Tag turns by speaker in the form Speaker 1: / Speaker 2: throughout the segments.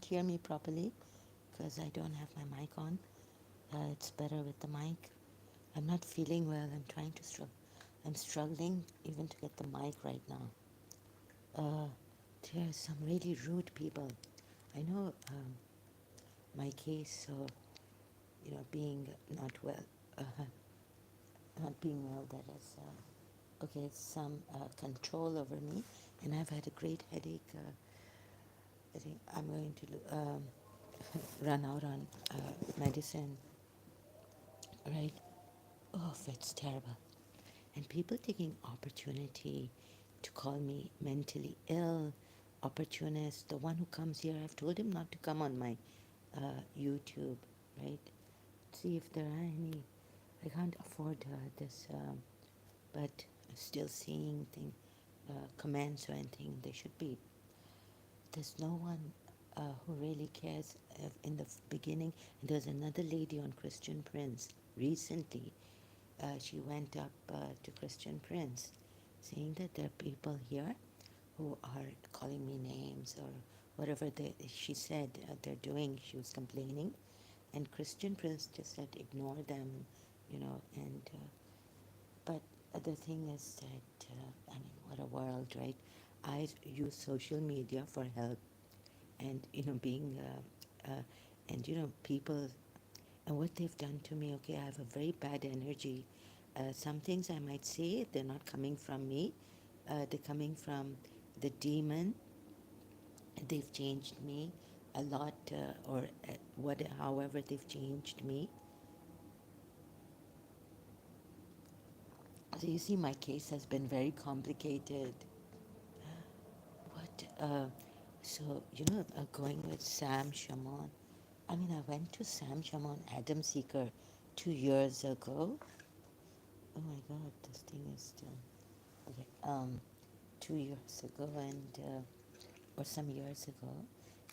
Speaker 1: can't hear me properly because I don't have my mic on. It's better with the mic. I'm not feeling well. I'm trying to struggle. I'm struggling even to get the mic right now. Uh, there are some really rude people. I know my case, so being not well, uh, not being well, that is okay. Some control over me, and I've had a great headache. I think I'm going to run out on medicine, right? Oh, it's terrible. And people taking opportunity to call me mentally ill, opportunist, the one who comes here. I've told him not to come on my YouTube, right? See if there are any. I can't afford this, but still seeing comments or anything. They should be. There's no one who really cares in the beginning. And there's another lady on Christian Prince recently. She went up to Christian Prince saying that there are people here who are calling me names or whatever she said they're doing. She was complaining. And Christian Prince just said, ignore them, and but the thing is that, I mean, what a world, right? I use social media for help and being and people and what they've done to me. Okay, I have a very bad energy. Some things I might say, they're not coming from me. They're coming from the demon. They've changed me a lot, or however they've changed me. So you see, my case has been very complicated. What? So going with Sam Shaman. I mean, I went to Sam Shaman Adam Seeker 2 years ago. Oh my God, this thing is still okay. 2 years ago, and or some years ago,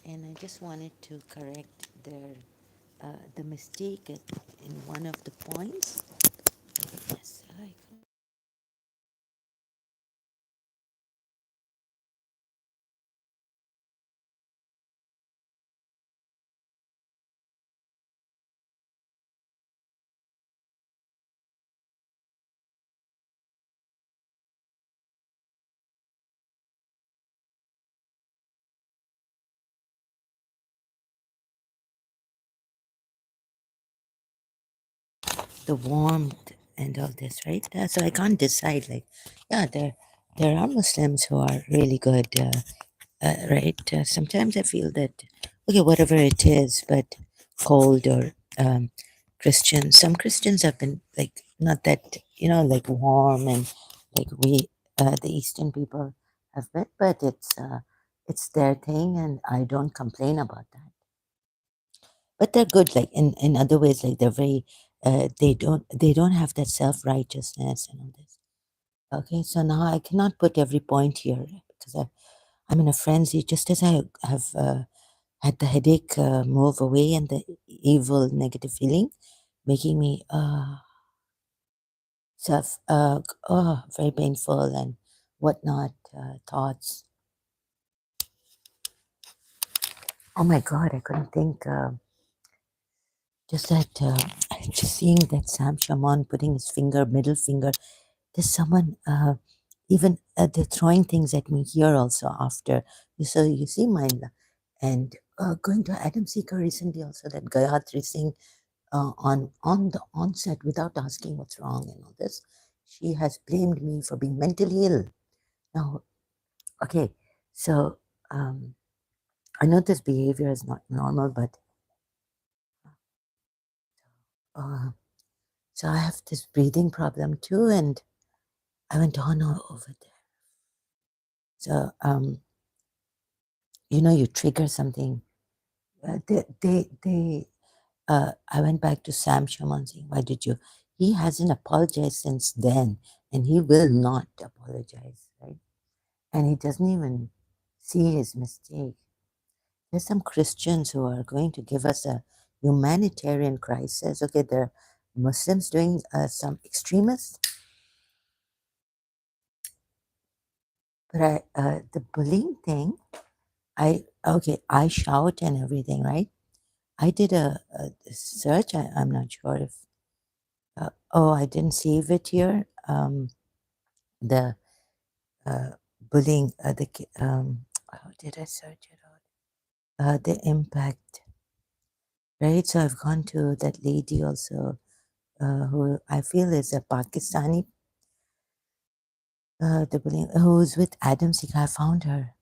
Speaker 1: and I just wanted to correct the mistake in one of the points. Yes, I the warmth and all this, right? So I can't decide. Like, yeah, there are Muslims who are really good, right? Sometimes I feel that okay, whatever it is, but cold or Christian. Some Christians have been like not that like warm and like we the Eastern people have been, but it's their thing, and I don't complain about that. But they're good, like in other ways, like they're very they don't have that self-righteousness and all this. Okay, so now I cannot put every point here because I'm in a frenzy. Just as I have had the headache move away and the evil negative feeling making me very painful and whatnot thoughts. Oh my God, I couldn't think. Just that, just seeing that Sam Shaman putting his middle finger. There's someone, even they're throwing things at me here also after. So you see mine. And going to Adam Seeker recently also, that Gayatri Singh on the onset without asking what's wrong and all this. She has blamed me for being mentally ill. Now, okay, so I know this behavior is not normal, but uh, so I have this breathing problem too, and I went on over there. So you trigger something. I went back to Sam Shaman saying, "Why did you?" He hasn't apologized since then, and he will not apologize, right? And he doesn't even see his mistake. There's some Christians who are going to give us a humanitarian crisis. Okay, there are Muslims doing some extremists, but the bullying thing, I Okay, I shout and everything, right? I did a search. I'm not sure if. Oh, I didn't save it here. The uh, bullying. How did I search it out? The impact, right? So I've gone to that lady also, who I feel is a Pakistani. The bullying, who's with Adam Seeker. I found her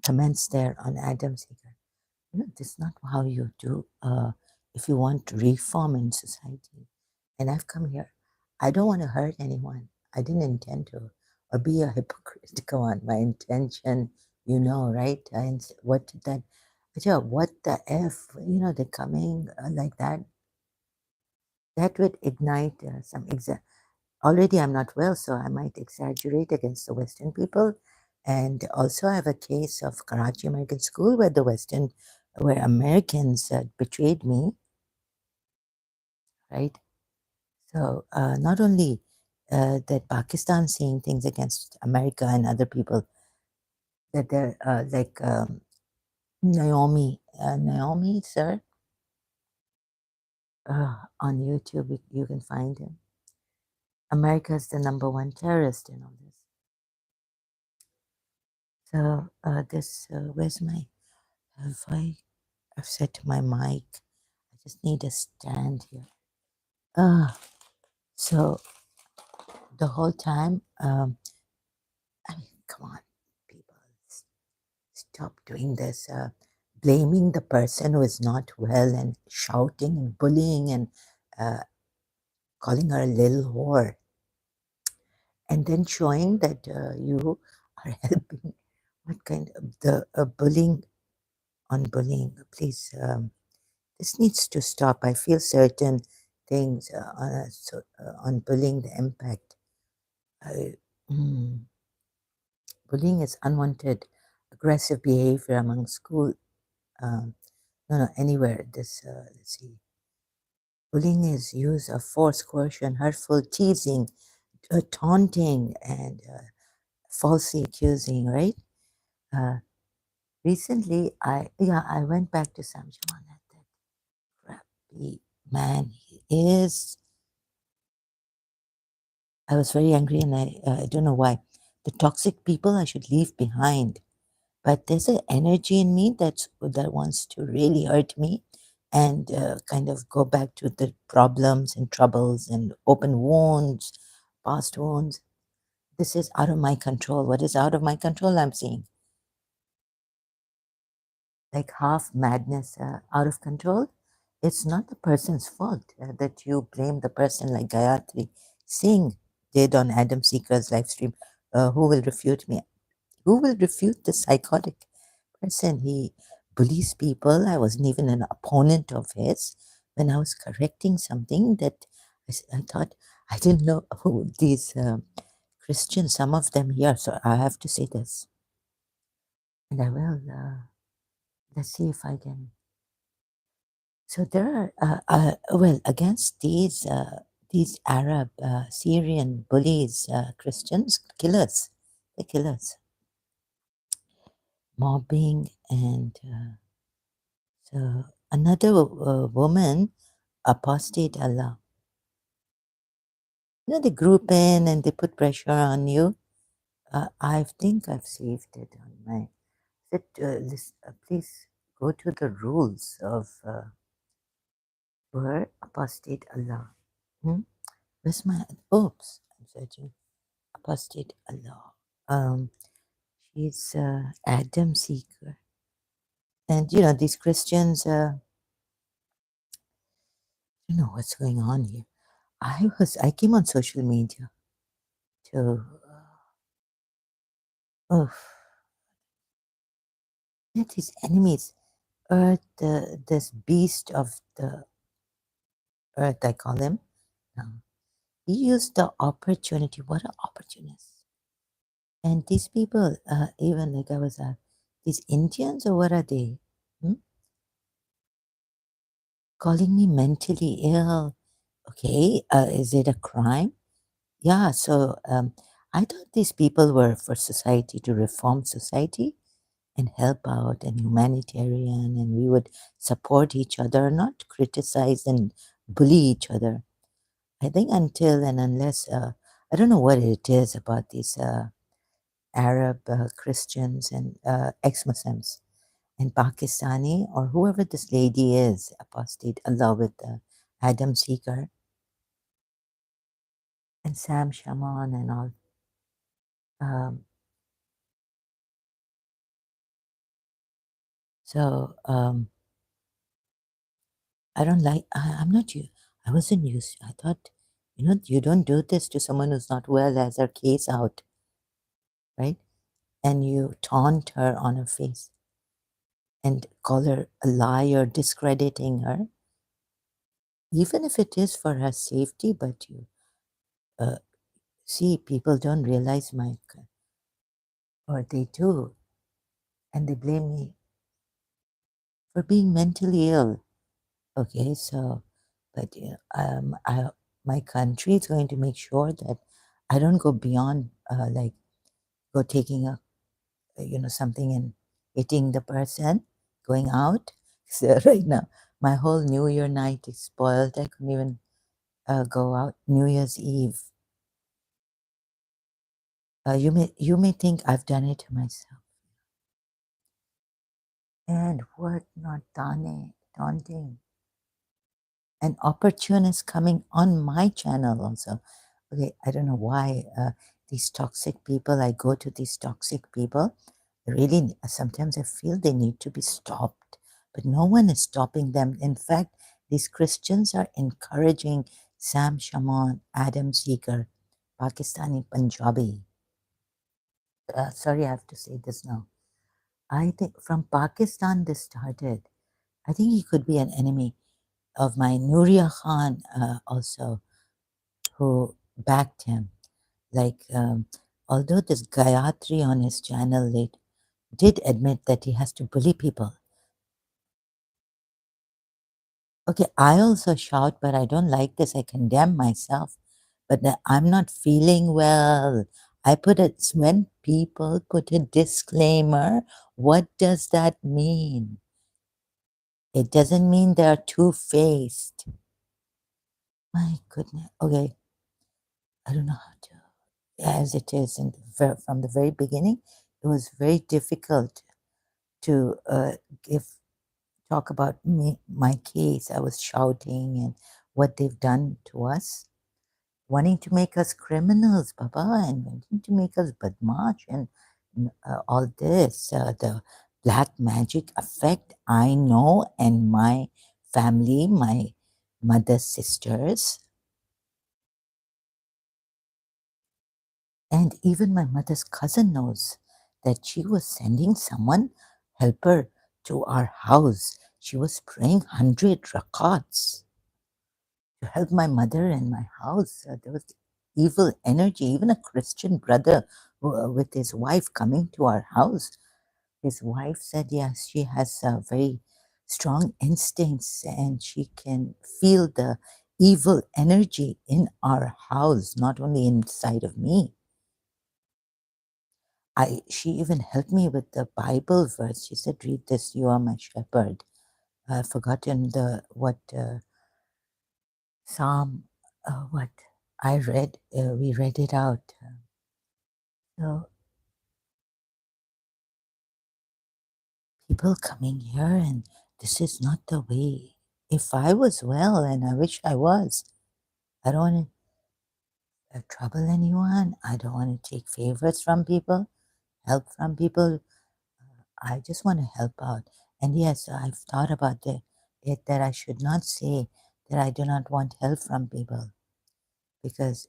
Speaker 1: comments there on Adam Seeker. You know, this is not how you do if you want reform in society. And I've come here. I don't want to hurt anyone. I didn't intend to, or be a hypocrite. Come on, my intention, you know, right? And what did that? What the f? You know, they're coming like that. That would ignite some. Already, I'm not well, so I might exaggerate against the Western people. And also, I have a case of Karachi American School where Americans betrayed me, right? So not only that Pakistan saying things against America and other people, that they're like Naomi, sir, on YouTube, you can find him. America is the number one terrorist in all this. So where's my, have I've set my mic. I just need a stand here. So the whole time, I mean, come on, people, stop doing this. Blaming the person who is not well and shouting and bullying and uh, calling her a little whore, and then showing that you are helping. What kind of the bullying on bullying? Please, this needs to stop. I feel certain things on bullying, the impact. I, mm, Bullying is unwanted, aggressive behavior among school. Um, no, anywhere. Let's see. Bullying is use of force, coercion, hurtful teasing, taunting, and falsely accusing. Right. Uh, Recently, I went back to Samjawan. That crappy man he is. I was very angry, and I don't know why. The toxic people I should leave behind. But there's an energy in me that wants to really hurt me and kind of go back to the problems and troubles and open wounds, past wounds. This is out of my control. What is out of my control? I'm seeing like half madness, out of control. It's not the person's fault that you blame the person, like Gayatri Singh did on Adam Seeker's live stream. Who will refute me? Who will refute the psychotic person? He bullies people. I wasn't even an opponent of his. When I was correcting something that I thought, I didn't know who these Christians, some of them here, so I have to say this. And I will, let's see if I can. So there are, well, against these Arab, Syrian bullies, Christians, killers, the killers, mobbing, and so another woman, apostate Allah. You know, they group in and they put pressure on you. I think I've saved it on my. Please go to the rules of word apostate Allah. Hmm? Where's my? Oops, I'm searching. Apostate Allah. She's Adam Seeker, and you know these Christians. You know what's going on here. I came on social media to. Oh, these enemies, earth, this beast of the earth, I call him. He used the opportunity. What an opportunist! And these people, even like I was, these Indians or what are they? Hmm? Calling me mentally ill. Okay, is it a crime? Yeah. So I thought these people were for society to reform society. and help out and humanitarian, and we would support each other, not criticize and bully each other. I think until and unless, I don't know what it is about these Arab Christians and ex-Muslims and Pakistani or whoever this lady is, apostate Allah with Adam Seeker and Sam Shaman and all. Um, so I don't like. I'm not you. I wasn't used. I thought, you don't do this to someone who's not well, has her case out, right? And you taunt her on her face and call her a liar, discrediting her, even if it is for her safety. But you uh, see, people don't realize or they do, and they blame me for being mentally ill. Okay, so, but my country is going to make sure that I don't go beyond like go taking something and hitting the person, going out. So right now, my whole New Year night is spoiled. I couldn't even go out New Year's Eve. You may think I've done it to myself, and what not done it, daunting. An opportunist coming on my channel also. Okay, I don't know why these toxic people, I go to these toxic people, really, sometimes I feel they need to be stopped, but no one is stopping them. In fact, these Christians are encouraging Sam Shaman, Adam Seeker, Pakistani Punjabi. Sorry, I have to say this now. I think from Pakistan this started. I think he could be an enemy of my Nuria Khan also, who backed him. Like, although this Gayatri on his channel late did admit that he has to bully people. Okay, I also shout, but I don't like this. I condemn myself. But I'm not feeling well. I put it when people put a disclaimer. What does that mean? It doesn't mean they're two-faced. My goodness. Okay, I don't know how to. As it is from the very beginning, it was very difficult to give talk about my case. I was shouting and what they've done to us, wanting to make us criminals, Baba, and wanting to make us badmash and all this. The black magic effect, I know, and my family, my mother's sisters, and even my mother's cousin knows that she was sending someone, helper, to our house. She was praying 100 rakats to help my mother in my house. There was evil energy, even a Christian brother with his wife coming to our house. His wife said, yes, she has very strong instincts and she can feel the evil energy in our house, not only inside of me. She even helped me with the Bible verse. She said, read this, you are my shepherd. I've forgotten what Psalm, what I read, we read it out. So people coming here, and this is not the way. If I was well, and I wish I was, I don't want to trouble anyone. I don't want to take favors from people, help from people. I just want to help out. And yes, I've thought about it that I should not say that I do not want help from people. Because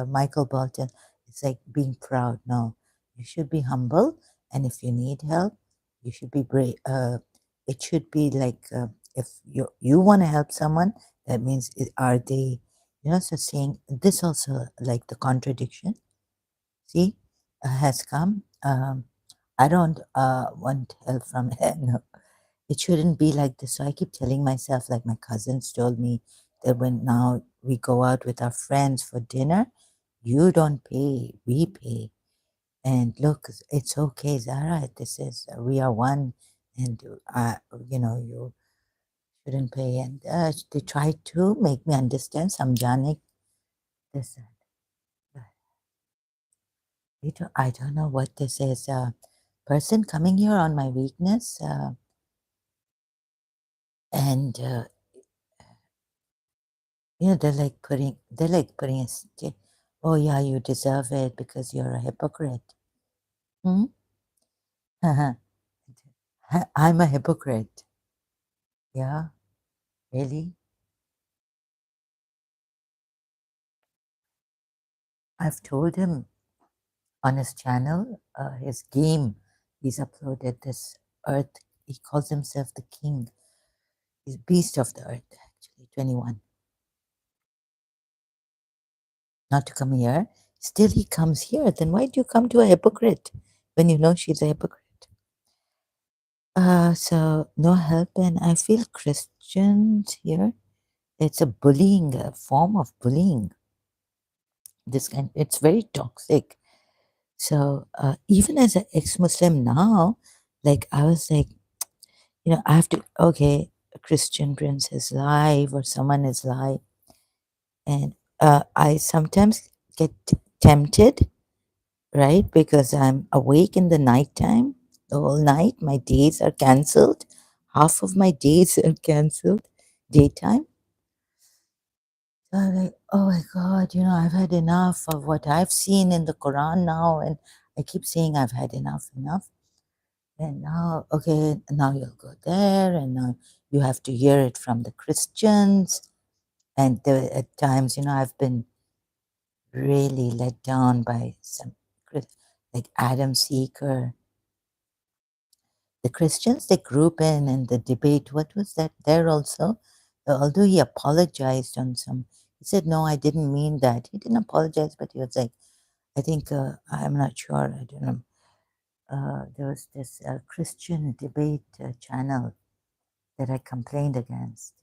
Speaker 1: Michael Bolton, it's like being proud. No, you should be humble, and if you need help, you should be brave. It should be like if you want to help someone, that means are they, so saying this also, like the contradiction. See, has come. I don't want help from no, it shouldn't be like this. So I keep telling myself, like my cousins told me, that when now we go out with our friends for dinner, you don't pay, we pay. And look, it's okay, Zara. This is we are one, and you know you shouldn't pay. And they tried to make me understand, samjhane this. I don't know what this is. Person coming here on my weakness, and you know they're like putting a oh yeah, you deserve it because you're a hypocrite. Hmm? I'm a hypocrite. Yeah, really. I've told him on his channel, his game. He's uploaded this Earth. He calls himself the king. He's beast of the earth. Actually, 21. Not to come here. Still, he comes here. Then why do you come to a hypocrite when you know she's a hypocrite? So no help, and I feel Christians here. It's a bullying, a form of bullying. This kind, it's very toxic. So even as an ex-Muslim now, like I was like, you know, I have to okay, a Christian prince is live or someone is live, and I sometimes get tempted, right? Because I'm awake in the nighttime, the whole night. My days are cancelled. Half of my days are cancelled, daytime. So I'm like, oh my God, you know, I've had enough of what I've seen in the Quran now. And I keep saying I've had enough, enough. And now, okay, now you'll go there, and now you have to hear it from the Christians. And there, at times, you know, I've been really let down by some, like Adam Seeker. The Christians, they group in the debate. What was that there also? Although he apologized on some, he said, no, I didn't mean that. He didn't apologize, but he was like, I think, I'm not sure, I don't know. There was this Christian debate channel that I complained against.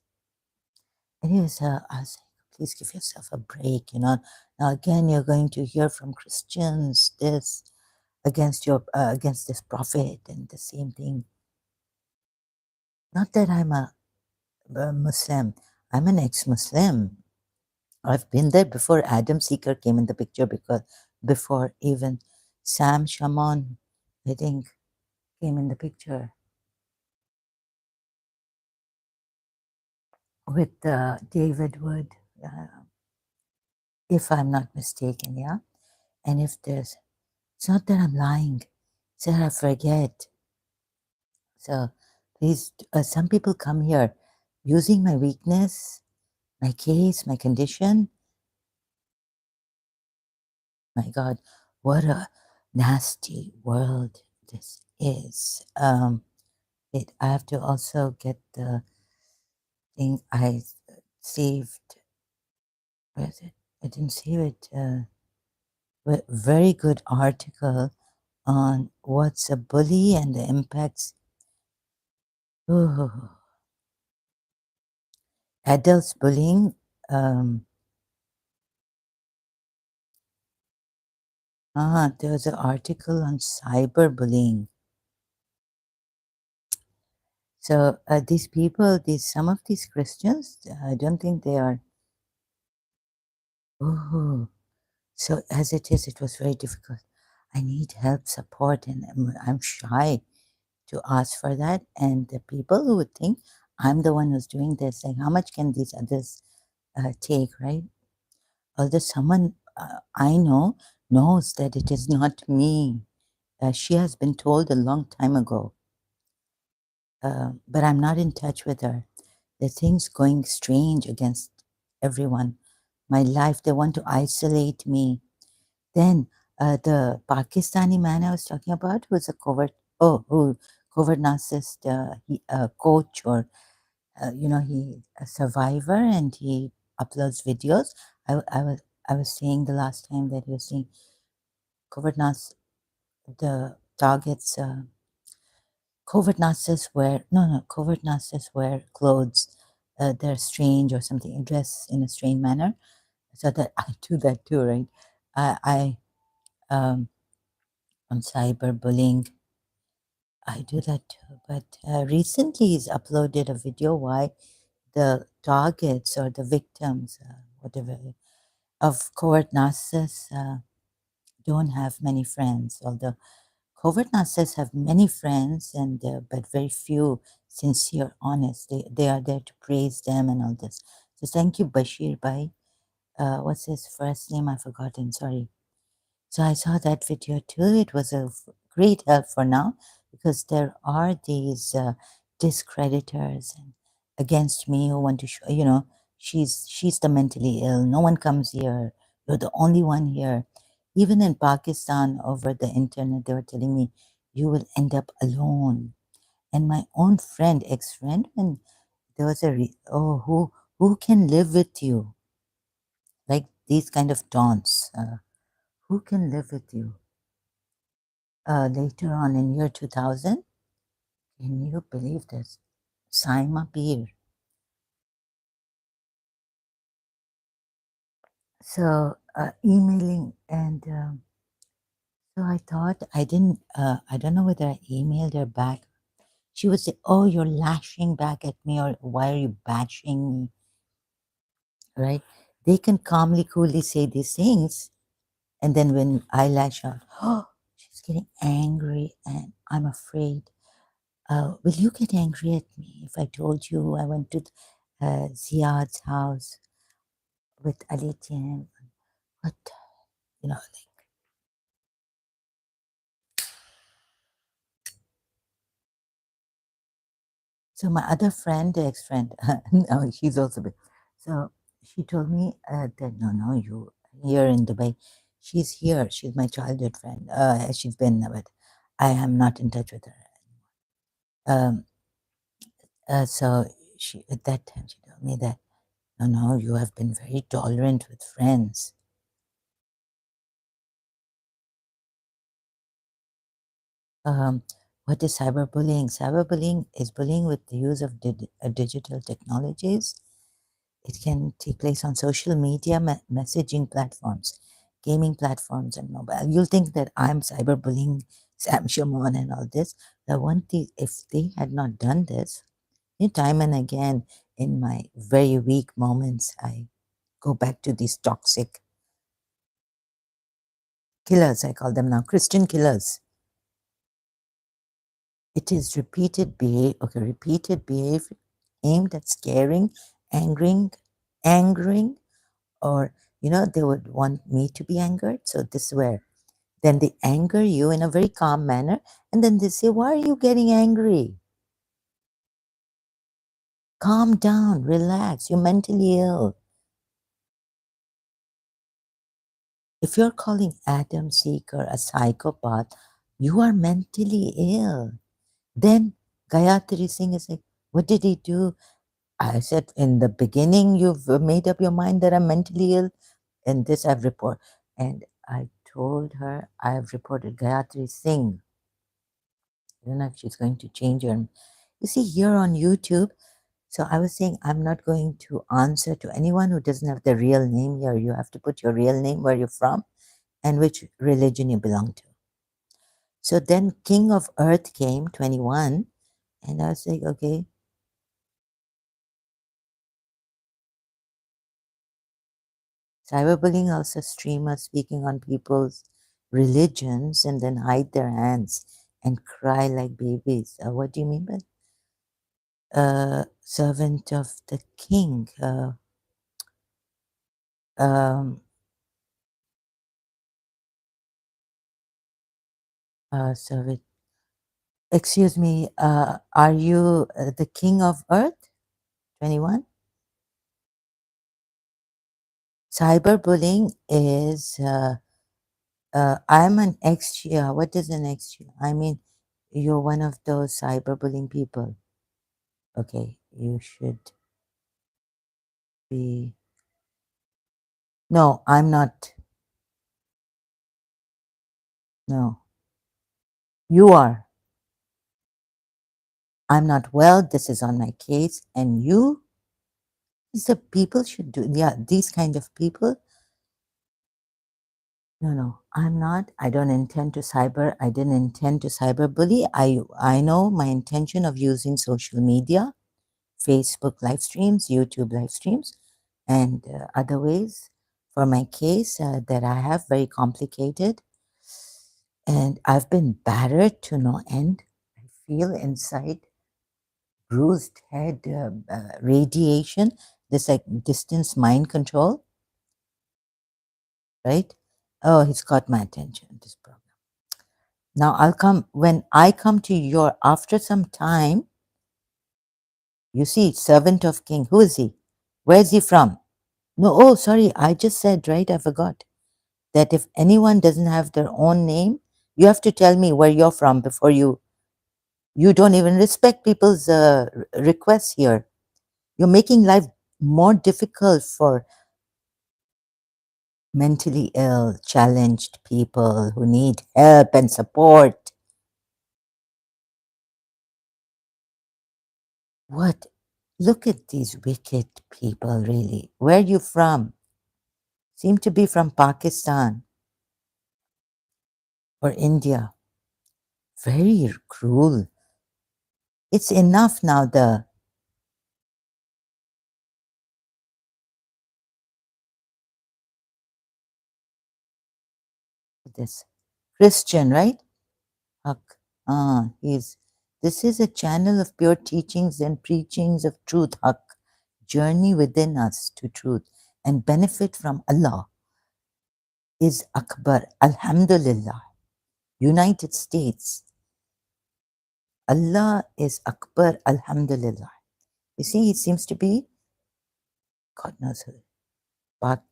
Speaker 1: And he was, I was like, please give yourself a break, you know. Now again, you're going to hear from Christians this against your against this prophet and the same thing. Not that I'm a Muslim. I'm an ex-Muslim. I've been there before Adam Seeker came in the picture, because before even Sam Shaman, I think, came in the picture with David Wood, if I'm not mistaken, yeah? And if there's, it's not that I'm lying, it's that I forget. So please, some people come here using my weakness, my case, my condition. My God, what a nasty world this is. I have to also get the thing I saved. Where is it? I didn't save it. Very good article on what's a bully and the impacts. Ooh. Adults bullying. There was an article on cyberbullying. So these people, some of these Christians, I don't think they are. Oh, so as it is, it was very difficult. I need help, support, and I'm shy to ask for that. And the people who would think I'm the one who's doing this, like how much can these others take, right? Although someone I know knows that it is not me. She has been told a long time ago, but I'm not in touch with her. The things going strange against everyone. My life, they want to isolate me. Then the Pakistani man I was talking about, who's a covert narcissist coach, or you know, he a survivor, and he uploads videos. I was saying the last time that he was saying covert narciss the targets. Covert narcissists wear covert narcissists wear clothes. They're strange or something, dress in a strange manner. So that I do that too, right? I on cyberbullying. I do that too, but recently he's uploaded a video why the targets or the victims, whatever, of covert narcissists don't have many friends. Although covert narcissists have many friends, and but very few sincere, honest. They are there to praise them and all this. So thank you, Bashir Bhai. What's his first name? I've forgotten. Sorry. So I saw that video too. It was a great help for now because there are these discreditors against me who want to show, she's the mentally ill. No one comes here. You're the only one here. Even in Pakistan, over the internet, they were telling me you will end up alone. And my own friend, ex-friend, and there was who can live with you? Like these kind of taunts. Who can live with you? Later on in year 2000, can you believe this? Saima Peer. So emailing, and so I thought I don't know whether I emailed her back. She would say, "Oh, you're lashing back at me, or why are you bashing me?" Right? They can calmly, coolly say these things, and then when I lash out, oh, she's getting angry, and I'm afraid. Will you get angry at me if I told you I went to Ziad's house with Ali Tim? What, like, so my other friend, the ex-friend, no, she's also big. So she told me that, no, you here in Dubai. She's here. She's my childhood friend. She's been, but I am not in touch with her. Um, so she, at that time, she told me that, no, you have been very tolerant with friends. What is cyberbullying? Cyberbullying is bullying with the use of digital technologies. It can take place on social media, messaging platforms, gaming platforms, and mobile. You'll think that I'm cyberbullying Sam Shaman and all this. I want if they had not done this, time and again in my very weak moments, I go back to these toxic killers, I call them now, Christian killers. It is repeated behavior aimed at scaring, angering, or they would want me to be angered. So this is where then they anger you in a very calm manner, and then they say, "Why are you getting angry? Calm down, relax. You're mentally ill." If you're calling Adam Seeker a psychopath, you are mentally ill. Then Gayatri Singh is like, "What did he do?" I said, in the beginning, you've made up your mind that I'm mentally ill, and this I've reported. And I told her I've reported Gayatri Singh. I don't know if she's going to change her. You see, here on YouTube, so I was saying I'm not going to answer to anyone who doesn't have the real name here. You have to put your real name, where you're from, and which religion you belong to. So then King of Earth came, 21, and I was like, okay. Cyberbullying also streamers speaking on people's religions and then hide their hands and cry like babies. What do you mean by servant of the king? Um, servant. Excuse me. Are you the king of Earth? 21. Cyberbullying is. I'm an ex-Shia. What is an ex-Shia? I mean, you're one of those cyberbullying people. Okay, you should be. No, I'm not. No, you are. I'm not well. This is on my case. And you, the people should do, yeah, these kind of people, No, I'm not. I don't intend to cyber. I didn't intend to cyberbully. I know my intention of using social media, Facebook live streams, YouTube live streams, and other ways for my case that I have very complicated, and I've been battered to no end. I feel inside bruised head, radiation, this like distance mind control, right? Oh, he's got my attention. This program. Now I'll come when I come to your after some time. You see, servant of king. Who is he? Where is he from? No, oh, sorry. I just said, right? I forgot that if anyone doesn't have their own name, you have to tell me where you're from before you don't even respect people's requests here. You're making life more difficult for mentally ill, challenged people who need help and support. What? Look at these wicked people, really. Where are you from? Seem to be from Pakistan or India. Very cruel. It's enough now, this Christian, right? Haq. He's this is a channel of pure teachings and preachings of truth, Haq. Journey within us to truth and benefit from Allah is Akbar. Alhamdulillah. United States. Allah is Akbar. Alhamdulillah. You see, he seems to be, God knows who. But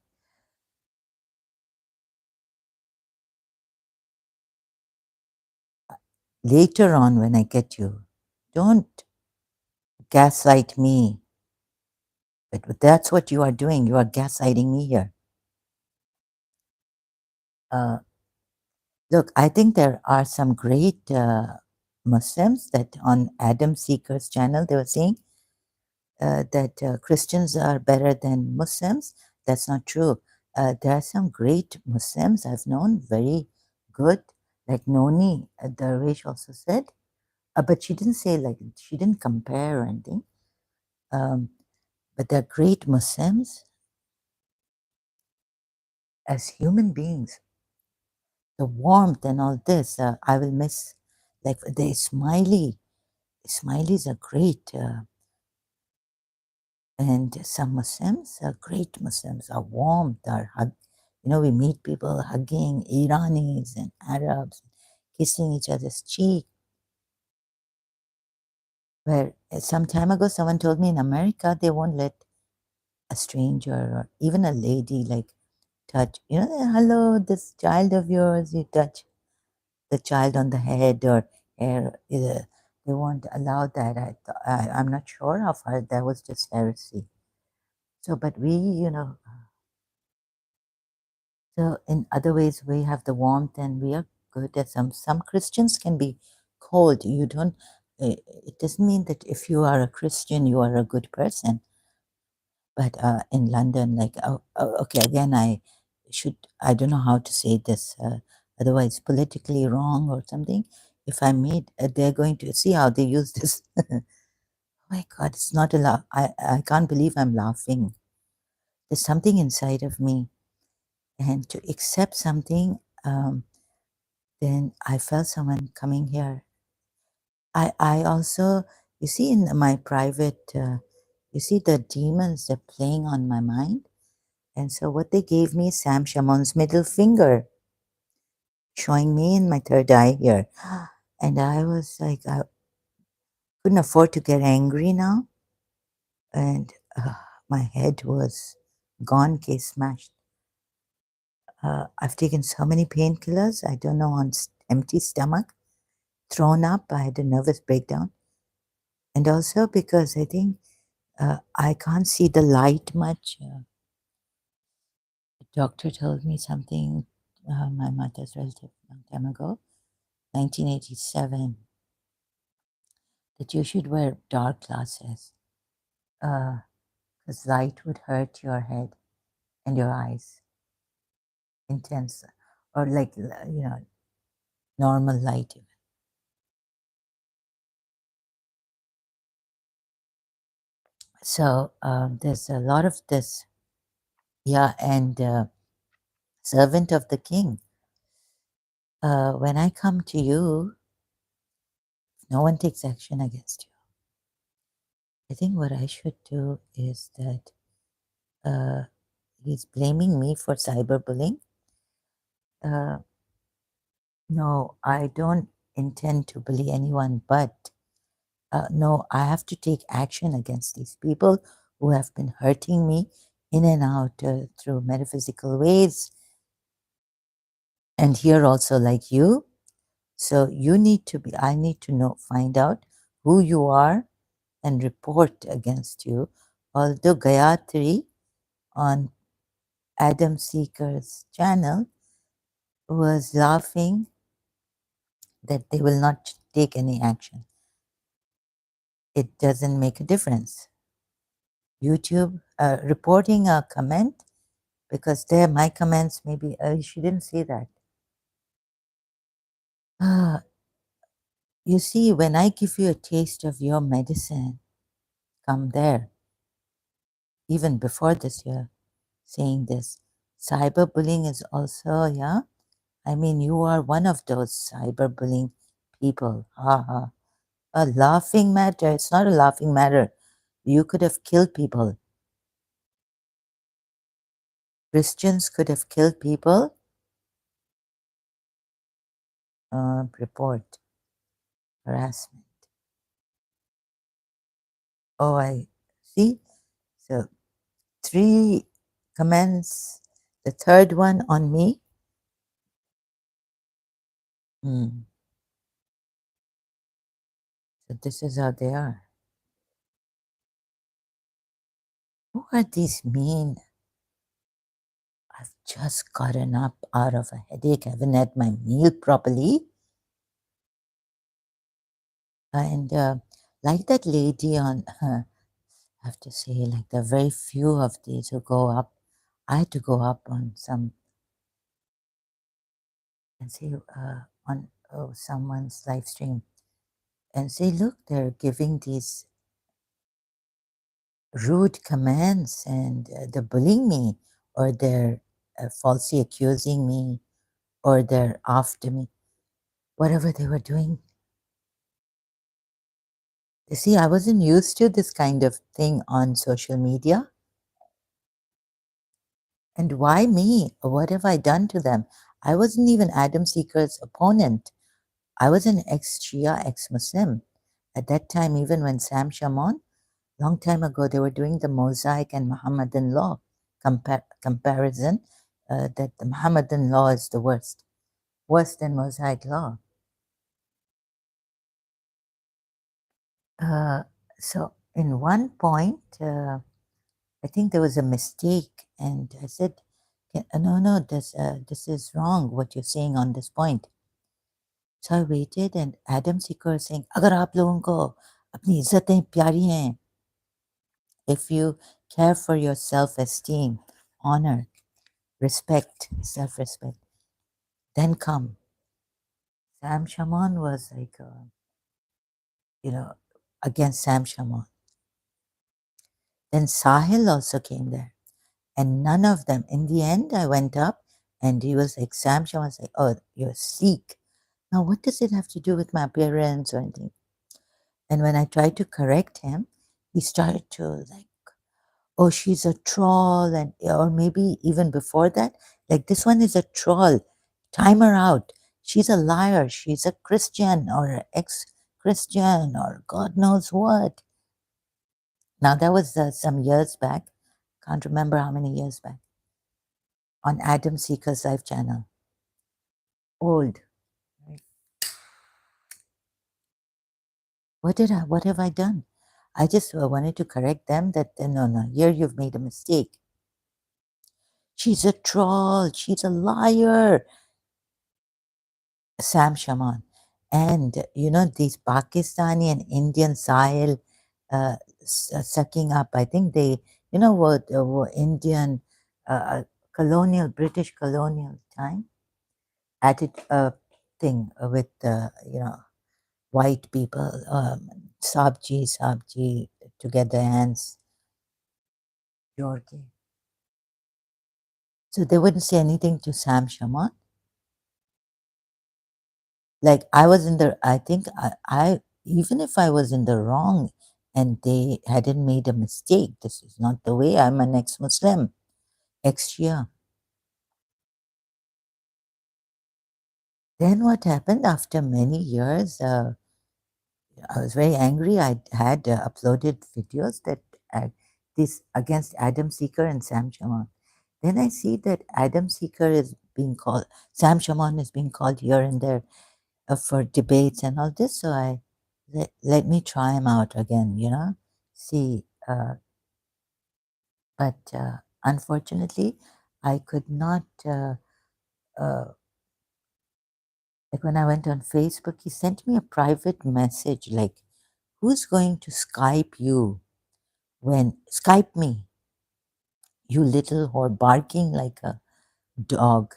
Speaker 1: later on, when I get you, don't gaslight me. But that's what you are doing. You are gaslighting me here. Uh, Look, I think there are some great Muslims that on Adam Seeker's channel, they were saying that Christians are better than Muslims. That's not true. There are some great Muslims I've known, very good, like Noni Darwish also said, but she didn't say like, she didn't compare or anything. But they're great Muslims as human beings. The warmth and all this, I will miss. Like the Smileys are great. And some Muslims are great Muslims, are warm, are hug. You know, we meet people hugging Iranis and Arabs, kissing each other's cheek. Where some time ago, someone told me in America, they won't let a stranger or even a lady like touch, you know, hello, this child of yours, you touch the child on the head or hair. They won't allow that. I'm not sure how far that was just heresy. So, but we, you know, so in other ways, we have the warmth and we are good at some Christians can be cold. You don't, it doesn't mean that if you are a Christian, you are a good person. But in London, like, okay, again, I don't know how to say this, otherwise politically wrong or something. If I meet, they're going to see how they use this. Oh my God, it's not a laugh. I can't believe I'm laughing. There's something inside of me. And to accept something, then I felt someone coming here. I also, you see, in my private, you see the demons, they're playing on my mind. And so what they gave me is Sam Shamon's middle finger, showing me in my third eye here. And I was like, I couldn't afford to get angry now. And my head was gone, case smashed. I've taken so many painkillers, I don't know, on empty stomach, thrown up, I had a nervous breakdown. And also because I think I can't see the light much. The doctor told me something, my mother's relative, a long time ago, 1987, that you should wear dark glasses because light would hurt your head and your eyes intense. or like, normal light. So there's a lot of this. Yeah, and servant of the king. When I come to you, no one takes action against you. I think what I should do is that uh, he's blaming me for cyberbullying. Uh, no, I don't intend to bully anyone, but no, I have to take action against these people who have been hurting me in and out through metaphysical ways. And here also, like you. So you need to be, I need to know, find out who you are and report against you. Although Gayatri on Adam Seeker's channel was laughing that they will not take any action. It doesn't make a difference. YouTube reporting a comment because there my comments maybe she didn't say that. You see, when I give you a taste of your medicine, come there. Even before this year, saying this, cyberbullying is also, yeah. I mean, you are one of those cyberbullying people. Ha ha. A laughing matter. It's not a laughing matter. You could have killed people. Christians could have killed people. Report harassment. Oh, I see. So 3 comments. The third one on me. Hmm. So this is how they are. Who are these mean? I've just gotten up out of a headache. I haven't had my meal properly. And like that lady on, I have to say, like the very few of these who go up, I had to go up on some and say on someone's live stream and say, look, they're giving these rude commands and they're bullying me or they're falsely accusing me or they're after me, whatever they were doing. You see, I wasn't used to this kind of thing on social media. And why me? What have I done to them? I wasn't even Adam Seeker's opponent. I was an ex-Shia, ex-Muslim. At that time, even when Sam Shamoun, long time ago, they were doing the Mosaic and Mohammedan law comparison, that the Mohammedan law is the worse than Mosaic law. So in one point, I think there was a mistake, and I said, no, this is wrong, what you're saying on this point. So I waited, and Adam Seeker is saying, अगर आप लोगों को अपनी इज्जतें प्यारी हैं, if you care for your self-esteem, honor, respect, self-respect, then come. Sam Shamoun was like, against Sam Shamoun. Then Sahil also came there. And none of them, in the end, I went up and he was like, Sam Shamoun was like, oh, you're Sikh. Now, what does it have to do with my appearance or anything? And when I tried to correct him, he started to like, oh, she's a troll. And, or maybe even before that, like, this one is a troll. Time her out. She's a liar. She's a Christian or an ex-Christian or God knows what. Now, that was some years back. Can't remember how many years back. On Adam Seeker's live channel. Old. What have I done? I just wanted to correct them that no, here you've made a mistake. She's a troll. She's a liar. Sam Shamoun. And these Pakistani and Indian Sahil sucking up. I think they, what were Indian colonial, British colonial time.
Speaker 2: thing with white people, sabji, sabji, together hands, Yorgi. So they wouldn't say anything to Sam Shaman. Like I was in the, I think I even if I was in the wrong and they hadn't made a mistake, this is not the way. I'm an ex-Muslim, ex-Shia. Then what happened after many years? I was very angry. I had uploaded videos that this against Adam Seeker and Sam Shaman. Then I see that Adam Seeker is being called, Sam Shaman is being called here and there for debates and all this. So I let me try him out again, see. But unfortunately, I could not. Uh, like when I went on Facebook, he sent me a private message like, "Who's going to Skype you when Skype me, you little whore, barking like a dog.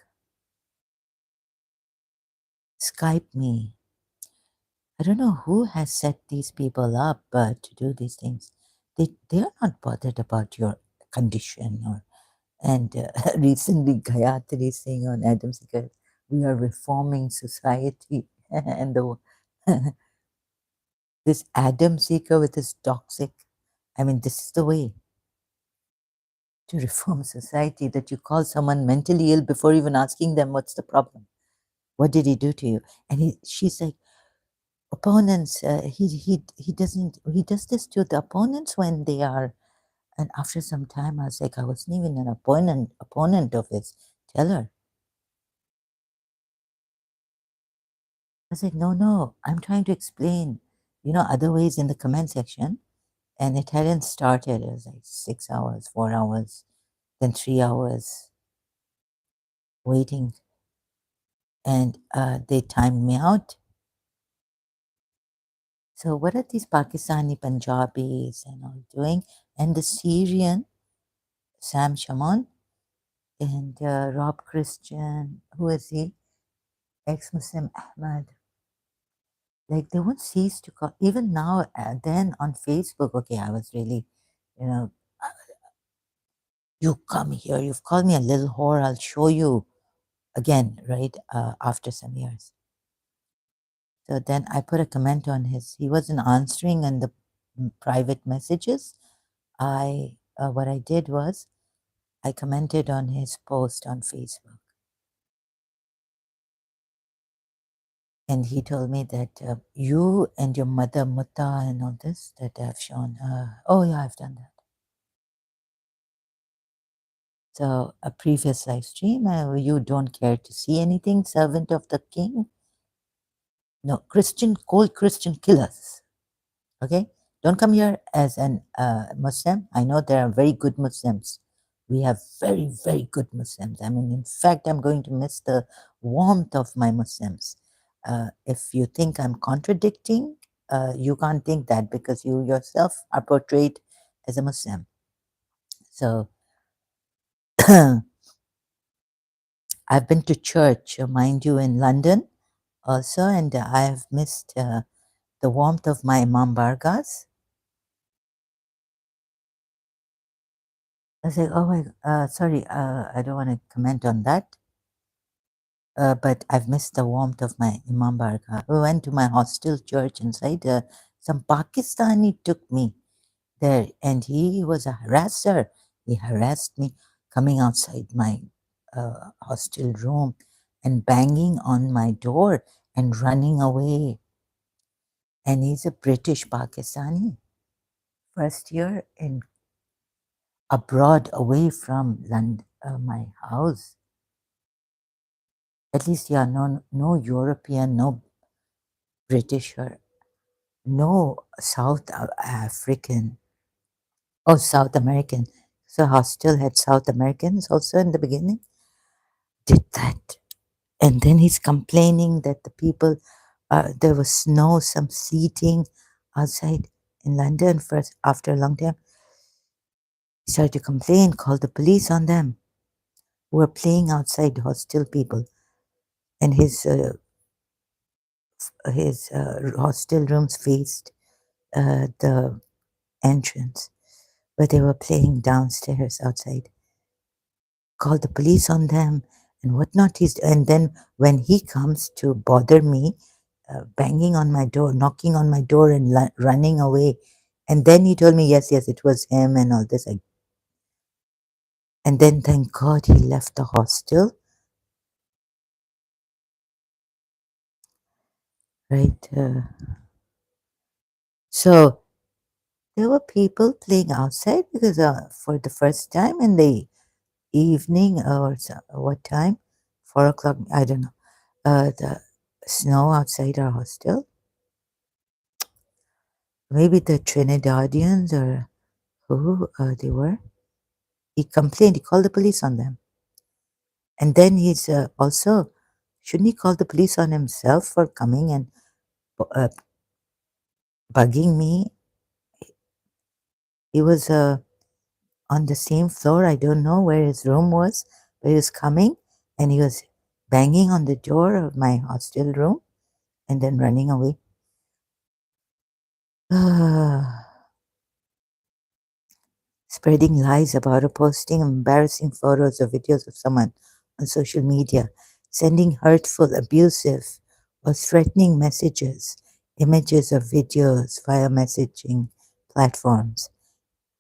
Speaker 2: Skype me." I don't know who has set these people up to do these things. They are not bothered about your condition or. And recently, Gayatri is saying on Adam Seeker, we are reforming society, and this Adam Seeker with his toxic. I mean, this is the way to reform society, that you call someone mentally ill before even asking them what's the problem. What did he do to you? And she's like, opponents. He does this to the opponents when they are. And after some time, I was like, I wasn't even an opponent of his. Tell her. I was like, no, no, I'm trying to explain, other ways in the comment section. And it hadn't started. It was like 6 hours, 4 hours, then 3 hours waiting. And they timed me out. So what are these Pakistani Punjabis and all doing? And the Syrian, Sam Shaman, and Rob Christian, who is he? Ex-Muslim Ahmad. Like they won't cease to call. Even now, then on Facebook, okay, I was really, you know, you come here, you've called me a little whore, I'll show you again, right? After some years. So then I put a comment on he wasn't answering in the private messages. What I did was I commented on his post on Facebook. And he told me that you and your mother Mutta and all this that I've shown. Oh yeah, I've done that. So a previous live stream, you don't care to see anything, servant of the king. No, cold Christian killers. Okay, don't come here as an Muslim. I know there are very good Muslims. We have very, very good Muslims. I mean, in fact, I'm going to miss the warmth of my Muslims. If you think I'm contradicting, you can't think that because you yourself are portrayed as a Muslim. So I've been to church, mind you, in London also, and I have missed the warmth of my Imam Bargas. I was like, oh my, sorry, I don't want to comment on that. But I've missed the warmth of my Imam Barga. We went to my hostel church inside. Some Pakistani took me there, and he was a harasser. He harassed me coming outside my hostel room and banging on my door and running away. And he's a British Pakistani. First year in abroad, away from my house. At least, yeah, no European, no British, or no South African. Oh, South American. So hostel had South Americans also in the beginning. Did that, and then he's complaining that the people, there was some seating outside in London. First, after a long time, he started to complain, called the police on them who were playing outside, hostel people. and his hostel rooms faced the entrance, but they were playing downstairs outside. Called the police on them and whatnot. And then when he comes to bother me, banging on my door, knocking on my door, and running away. And then he told me, yes, yes, it was him and all this. And then, thank God, he left the hostel. Right. So there were people playing outside because for the first time in the evening or what time, 4 o'clock, I don't know. The snow outside our hostel. Maybe the Trinidadians or who they were. He complained. He called the police on them. And then he's also, shouldn't he call the police on himself for coming and uh, bugging me? He was on the same floor. I don't know where his room was, but he was coming and he was banging on the door of my hostel room and then running away. Spreading lies about or posting embarrassing photos or videos of someone on social media, sending hurtful, abusive, or threatening messages, images, or videos via messaging platforms,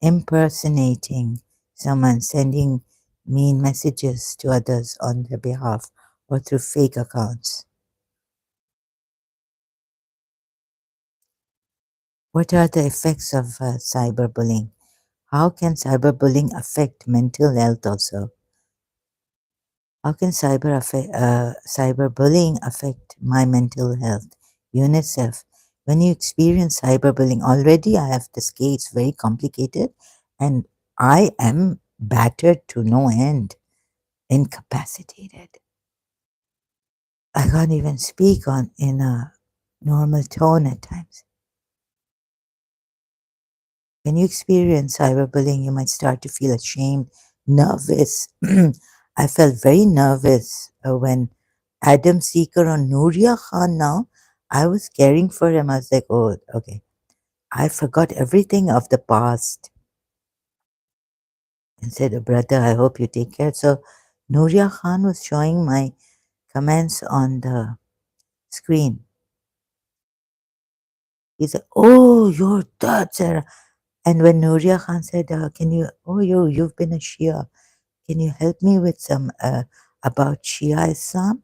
Speaker 2: impersonating someone, sending mean messages to others on their behalf or through fake accounts. What are the effects of cyberbullying? How can cyberbullying affect mental health also? How can cyberbullying affect my mental health? UNICEF. When you experience cyberbullying, already I have this case very complicated and I am battered to no end, incapacitated. I can't even speak on in a normal tone at times. When you experience cyberbullying, you might start to feel ashamed, nervous. I felt very nervous when Adam Seeker on Nuria Khan now, I was caring for him. I was like, oh, okay. I forgot everything of the past and said, oh, brother, I hope you take care. So Nuria Khan was showing my comments on the screen. He said, oh, you're that, Sarah. And when Nuria Khan said, can you, oh, you've been a Shia. Can you help me with some about Shia Islam?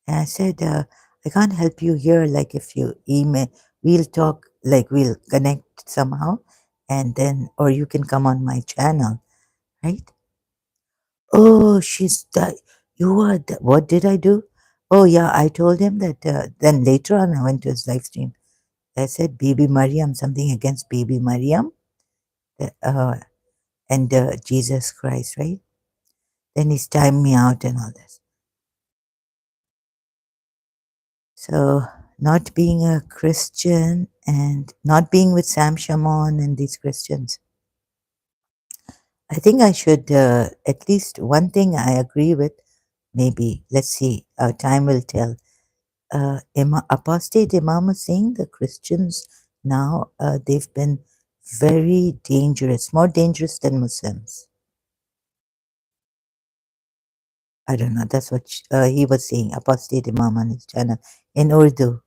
Speaker 2: And I said, I can't help you here. Like if you email, we'll talk, like we'll connect somehow and then, or you can come on my channel, right? Oh, she's that. You are, what did I do? Oh yeah, I told him that, then later on I went to his live stream. I said, Baby Mariam, something against Baby Mariam and Jesus Christ, right? Then he's timed me out and all this. So, not being a Christian and not being with Sam Shamoun and these Christians, I think I should, at least one thing I agree with, maybe, let's see, time will tell. Apostate Imam was saying the Christians now, they've been very dangerous, more dangerous than Muslims. I don't know, that's what he was saying, Apostate Imam on his channel in Urdu.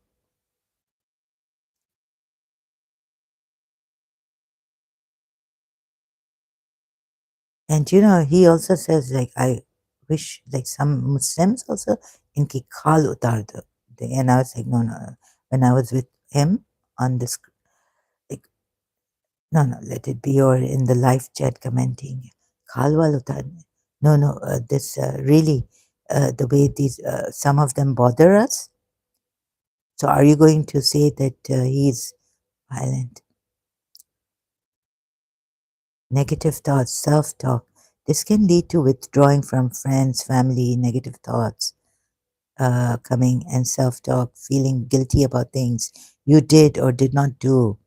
Speaker 2: And he also says like I wish like some Muslims also inki khal utar do. And I was like, no, no. When I was with him on this, like, no, no, let it be. Or in the live chat commenting, khal wal utar. No, no, this really the way these some of them bother us. So are you going to say that he's violent? Negative thoughts, self-talk. This can lead to withdrawing from friends, family, negative thoughts coming and self talk, feeling guilty about things you did or did not do,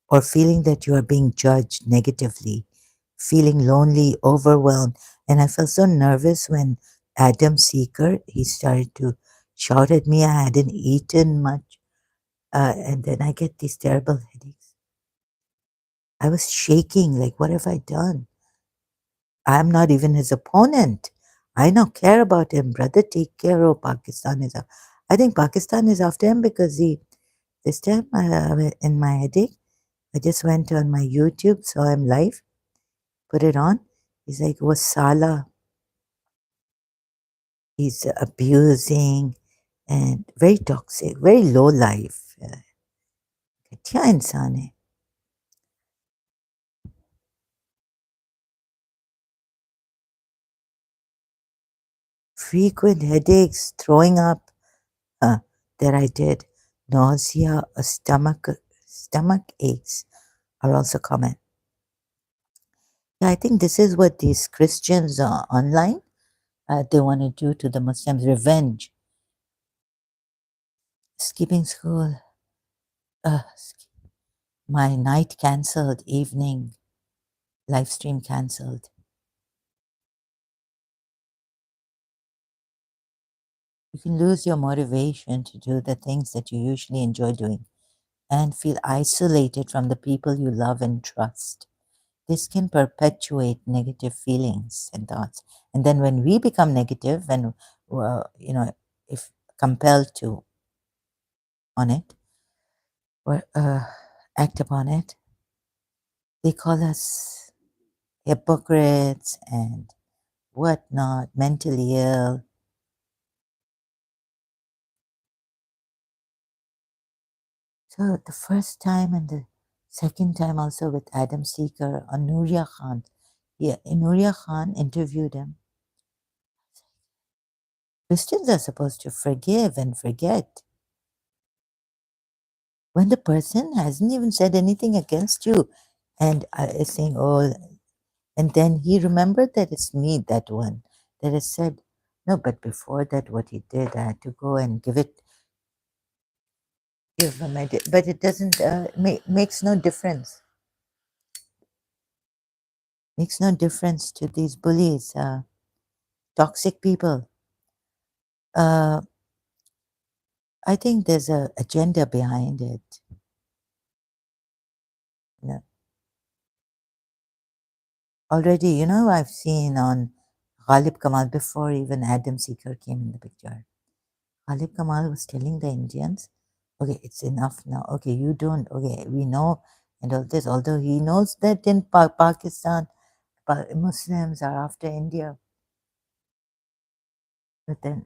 Speaker 2: or feeling that you are being judged negatively, feeling lonely, overwhelmed. And I felt so nervous when Adam Seeker, he started to shout at me. I hadn't eaten much, and then I get these terrible headaches. I was shaking, like, what have I done? I'm not even his opponent. I don't care about him, brother. Take care. Oh, Pakistan is. I think Pakistan is after him because he. This time, in my headache, I just went on my YouTube, saw him live, put it on. He's like, Wasala. He's abusing and very toxic, very low life. क्या इंसान है? Frequent headaches, throwing up. That I did. Nausea, stomach aches are also common. Yeah, I think this is what these Christians online they want to do to the Muslims. Revenge. Skipping school. My night cancelled. Evening live stream cancelled. You can lose your motivation to do the things that you usually enjoy doing and feel isolated from the people you love and trust. This can perpetuate negative feelings and thoughts. And then when we become negative and, if compelled to on it or act upon it, they call us hypocrites and whatnot, mentally ill. So the first time and the second time also with Adam Seeker on Nuria Khan. Yeah, Nuria Khan interviewed him. Christians are supposed to forgive and forget. When the person hasn't even said anything against you and is saying, oh, and then he remembered that it's me, that one, that has said, no, but before that, what he did, I had to go and give him, but it doesn't, makes no difference. Makes no difference to these bullies, toxic people. I think there's a agenda behind it. You know, already, I've seen on Ghalib Kamal before even Adam Seeker came in the picture. Ghalib Kamal was telling the Indians, okay, it's enough now. Okay, you don't, okay, we know and all this, although he knows that in Pakistan, Muslims are after India. But then,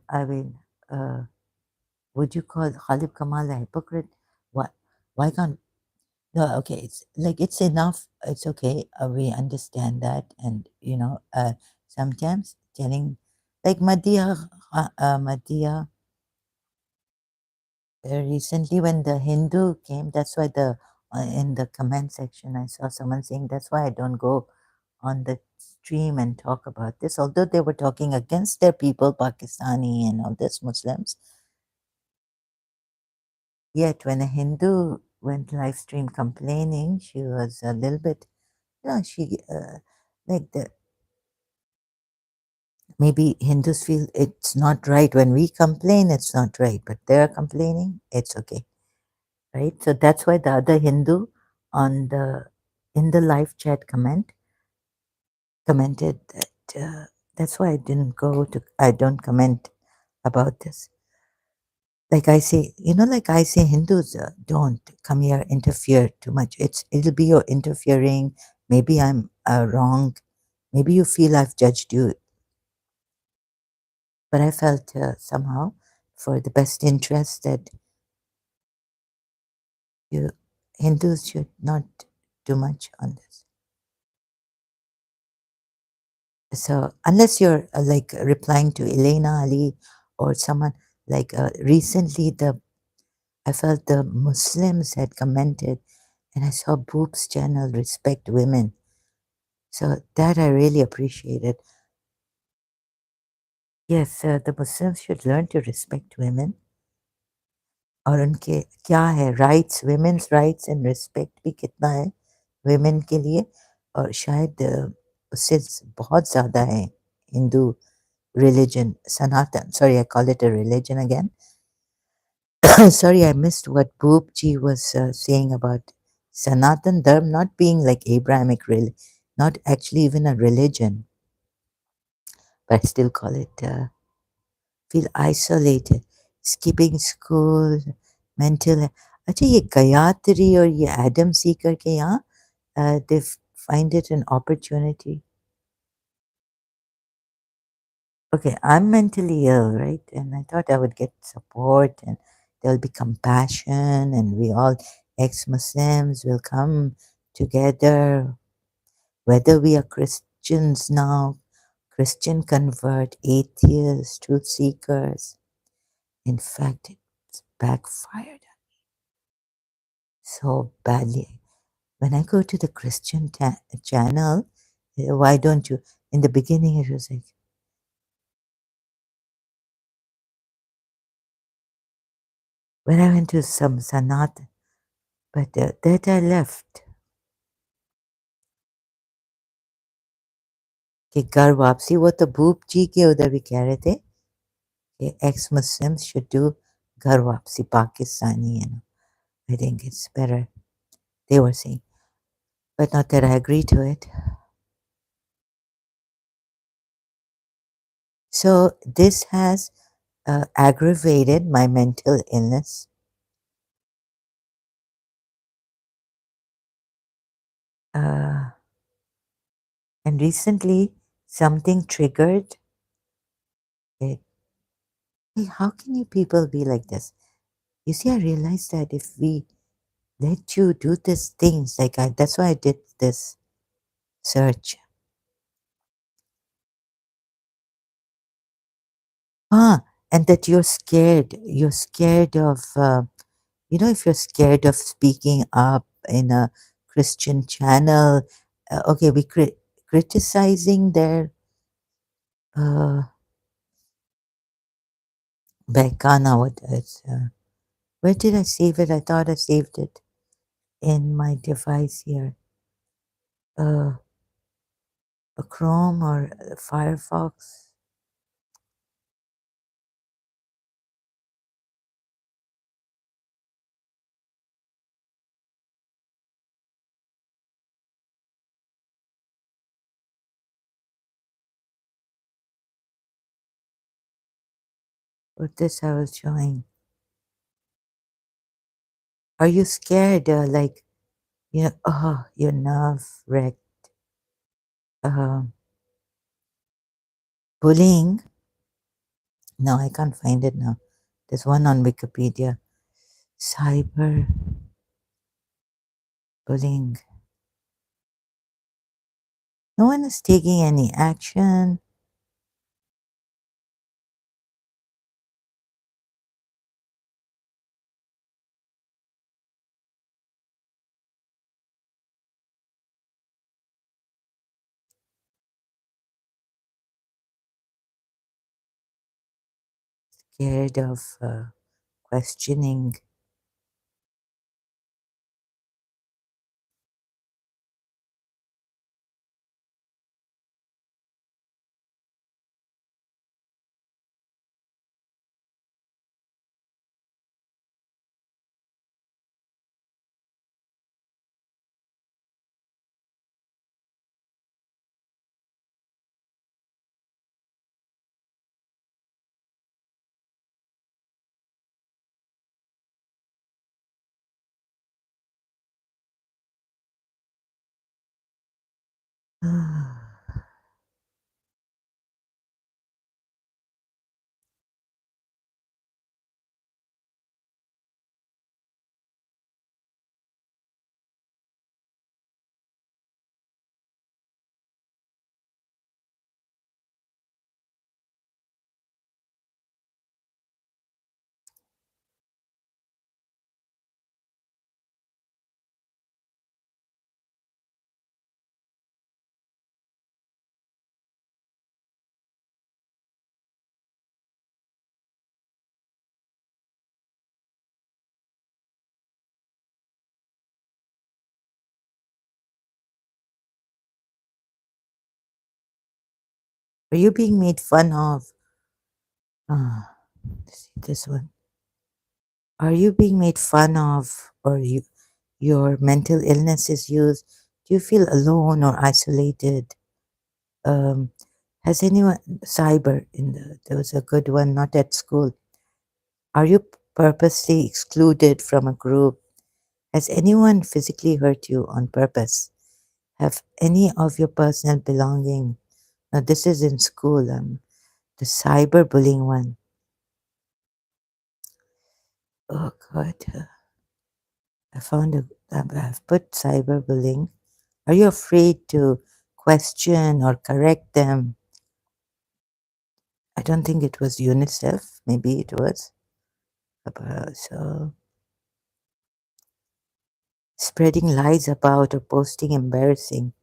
Speaker 2: would you call Ghalib Kamal a hypocrite? What? Why can't no, okay, it's like it's enough. It's okay. We understand that, and sometimes telling, like Madhya, recently when the Hindu came, that's why the in the comment section I saw someone saying that's why I don't go on the stream and talk about this. Although they were talking against their people, Pakistani and all this Muslims, yet when a Hindu went live stream complaining, she was a little bit. No, she like the maybe Hindus feel it's not right when we complain. It's not right, but they're complaining. It's okay, right? So that's why the other Hindu on the in the live chat commented that that's why I didn't go to. I don't comment about this. Like I say, like I say, Hindus don't come here interfere too much. It'll be your interfering. Maybe I'm wrong. Maybe you feel I've judged you, but I felt somehow for the best interest that you Hindus should not do much on this. So unless you're like replying to Elena Ali or someone like recently, I felt the Muslims had commented, and I saw Boob's channel respect women. So that I really appreciated. Yes, the Muslims should learn to respect women. और उनके क्या है rights women's rights and respect भी कितना है women के लिए और शायद उससे बहुत ज़्यादा है Hindu religion, Sanatan. Sorry, I call it a religion again. Sorry, I missed what Boopji was saying about Sanatan Dharma not being like Abrahamic, not actually even a religion, but I still call it, feel isolated, skipping school, mental. अच्छा ये गयात्री और ये Adam Sikar के यहाँ they find it an opportunity. Okay, I'm mentally ill, right? And I thought I would get support and there'll be compassion and we all ex-Muslims will come together, whether we are Christians now, Christian convert, atheists, truth seekers. In fact, it's backfired so badly. When I go to the Christian channel, why don't you? In the beginning, it was like, when I went to some Sanat, but that I left. कि घर वापसी वो तो भूप जी के उधर भी कह रहे थे कि ex Muslims should do घर वापसी Pakistani, you know. I think it's better, they were saying, but not that I agree to it. So this has aggravated my mental illness. Uh, and recently something triggered it. Hey, how can you people be like this? You see, I realized that if we let you do these things, like that's why I did this search. And that you're scared of, you know, if you're scared of speaking up in a Christian channel, okay, we criticizing their Bekana, what it's, where did I save it? I thought I saved it in my device here. A Chrome or Firefox. But this I was showing. Are you scared? Like, you know, oh, your nerve wrecked. Uh, Bullying. No, I can't find it now. There's one on Wikipedia. Cyber bullying. No one is taking any action. Scared of questioning. Are you being made fun of? Ah, let's see this one. Are you being made fun of, or your mental illness is used? Do you feel alone or isolated? Um, has anyone cyber in there was a good one, not at school. Are you purposely excluded from a group? Has anyone physically hurt you on purpose? Have any of your personal belonging? Now this is in school. The cyberbullying one. Oh God, I found a. I've put cyberbullying. Are you afraid to question or correct them? I don't think it was UNICEF. Maybe it was. So spreading lies about or posting embarrassing.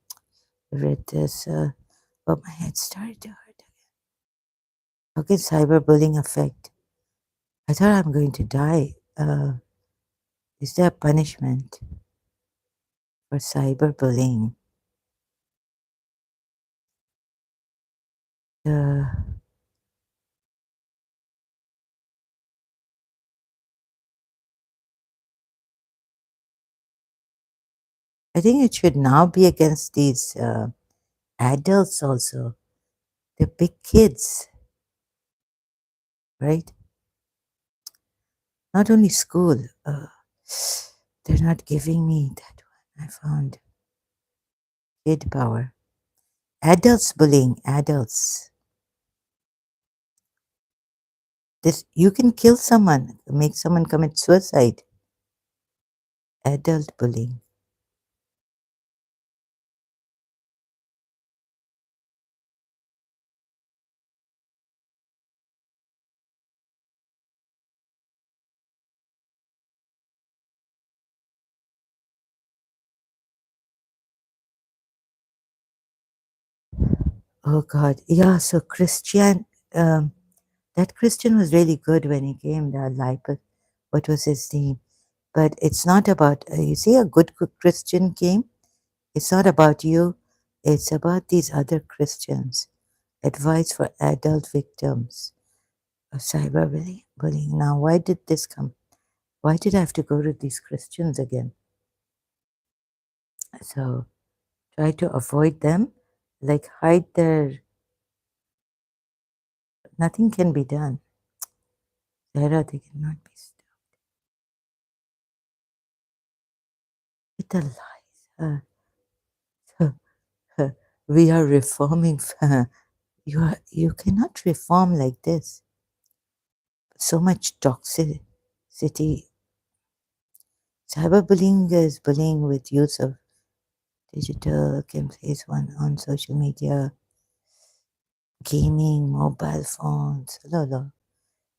Speaker 2: I read this. Oh, my head started to hurt. How can cyberbullying affect? I thought I'm going to die. Is there a punishment for cyberbullying? Uh, I think it should now be against these adults also. The big kids, right? Not only school. They're not giving me that one. I found kid power. Adults bullying adults. This you can kill someone, make someone commit suicide. Adult bullying. Oh God, yeah. So um, that Christian was really good when he came. The Lipa, what was his name? But it's not about. You see, a good Christian came. It's not about you. It's about these other Christians. Advice for adult victims of cyberbullying. Now, why did this come? Why did I have to go to these Christians again? So try to avoid them, like hide their. Nothing can be done. Sarah, they cannot be stopped. With the lies. We are reforming. You cannot reform like this. So much toxicity. Cyberbullying is bullying with use of digital gameplays on social media, gaming, mobile phones. No.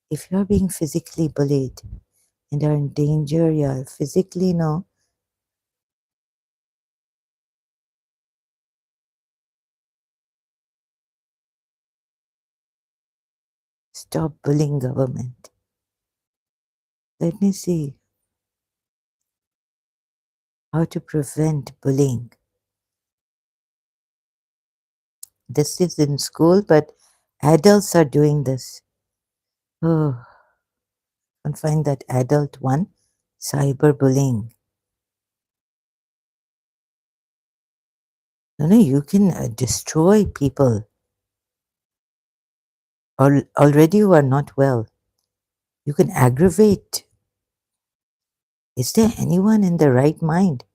Speaker 2: If you're being physically bullied and are in danger, yeah, physically no. Stop bullying government. Let me see how to prevent bullying. This is in school, but adults are doing this. Oh, I can't find that adult one. Cyberbullying. No, you can destroy people. Already you are not well. You can aggravate. Is there anyone in the right mind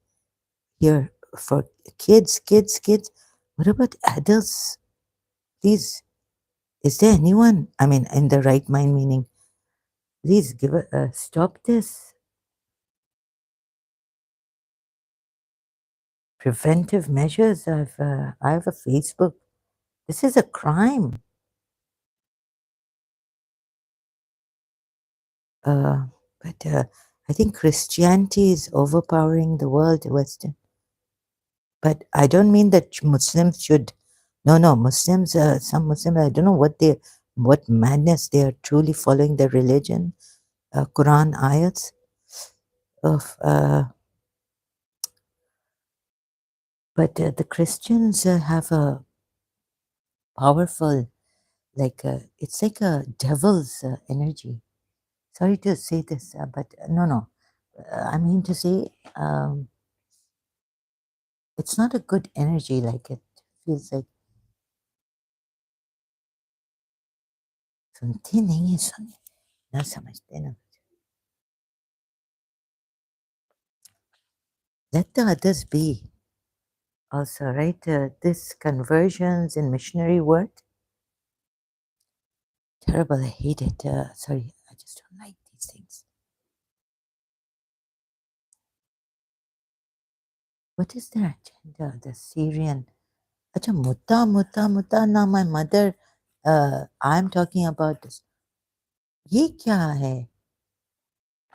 Speaker 2: here for kids? What about adults? Please, is there anyone? I mean, in the right mind, meaning, please stop this. Preventive measures. I have a Facebook. This is a crime. Uh, but I think Christianity is overpowering the world, Western. But I don't mean that Muslims should. No, Muslims. Some Muslims. I don't know what madness they are truly following their religion. Quran ayats of. But the Christians have a powerful, like it's like a devil's energy. Sorry to say this, but no. I mean to say, it's not a good energy. Like it feels like सुनती नहीं है सुन ना समझते ना. Let the others be. Also, right? This conversions in missionary word, terrible. I hate it. Sorry, I just don't like these things. What is their agenda? The Syrian. Acha, mutta. Now my mother. I'm talking about this. ये क्या है?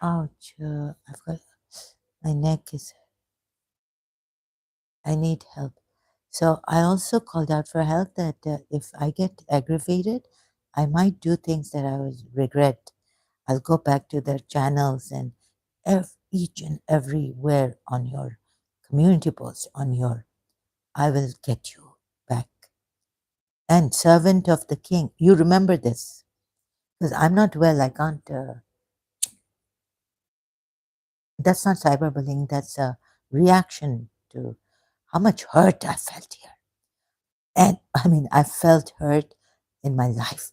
Speaker 2: Ouch! I've got my neck is. I need help. So I also called out for help that if I get aggravated, I might do things that I would regret. I'll go back to their channels and each and everywhere on your community post, on your, I will get you back. And servant of the king, you remember this because I'm not well. I can't. That's not cyberbullying. That's a reaction to how much hurt I felt here. And I mean, I felt hurt in my life.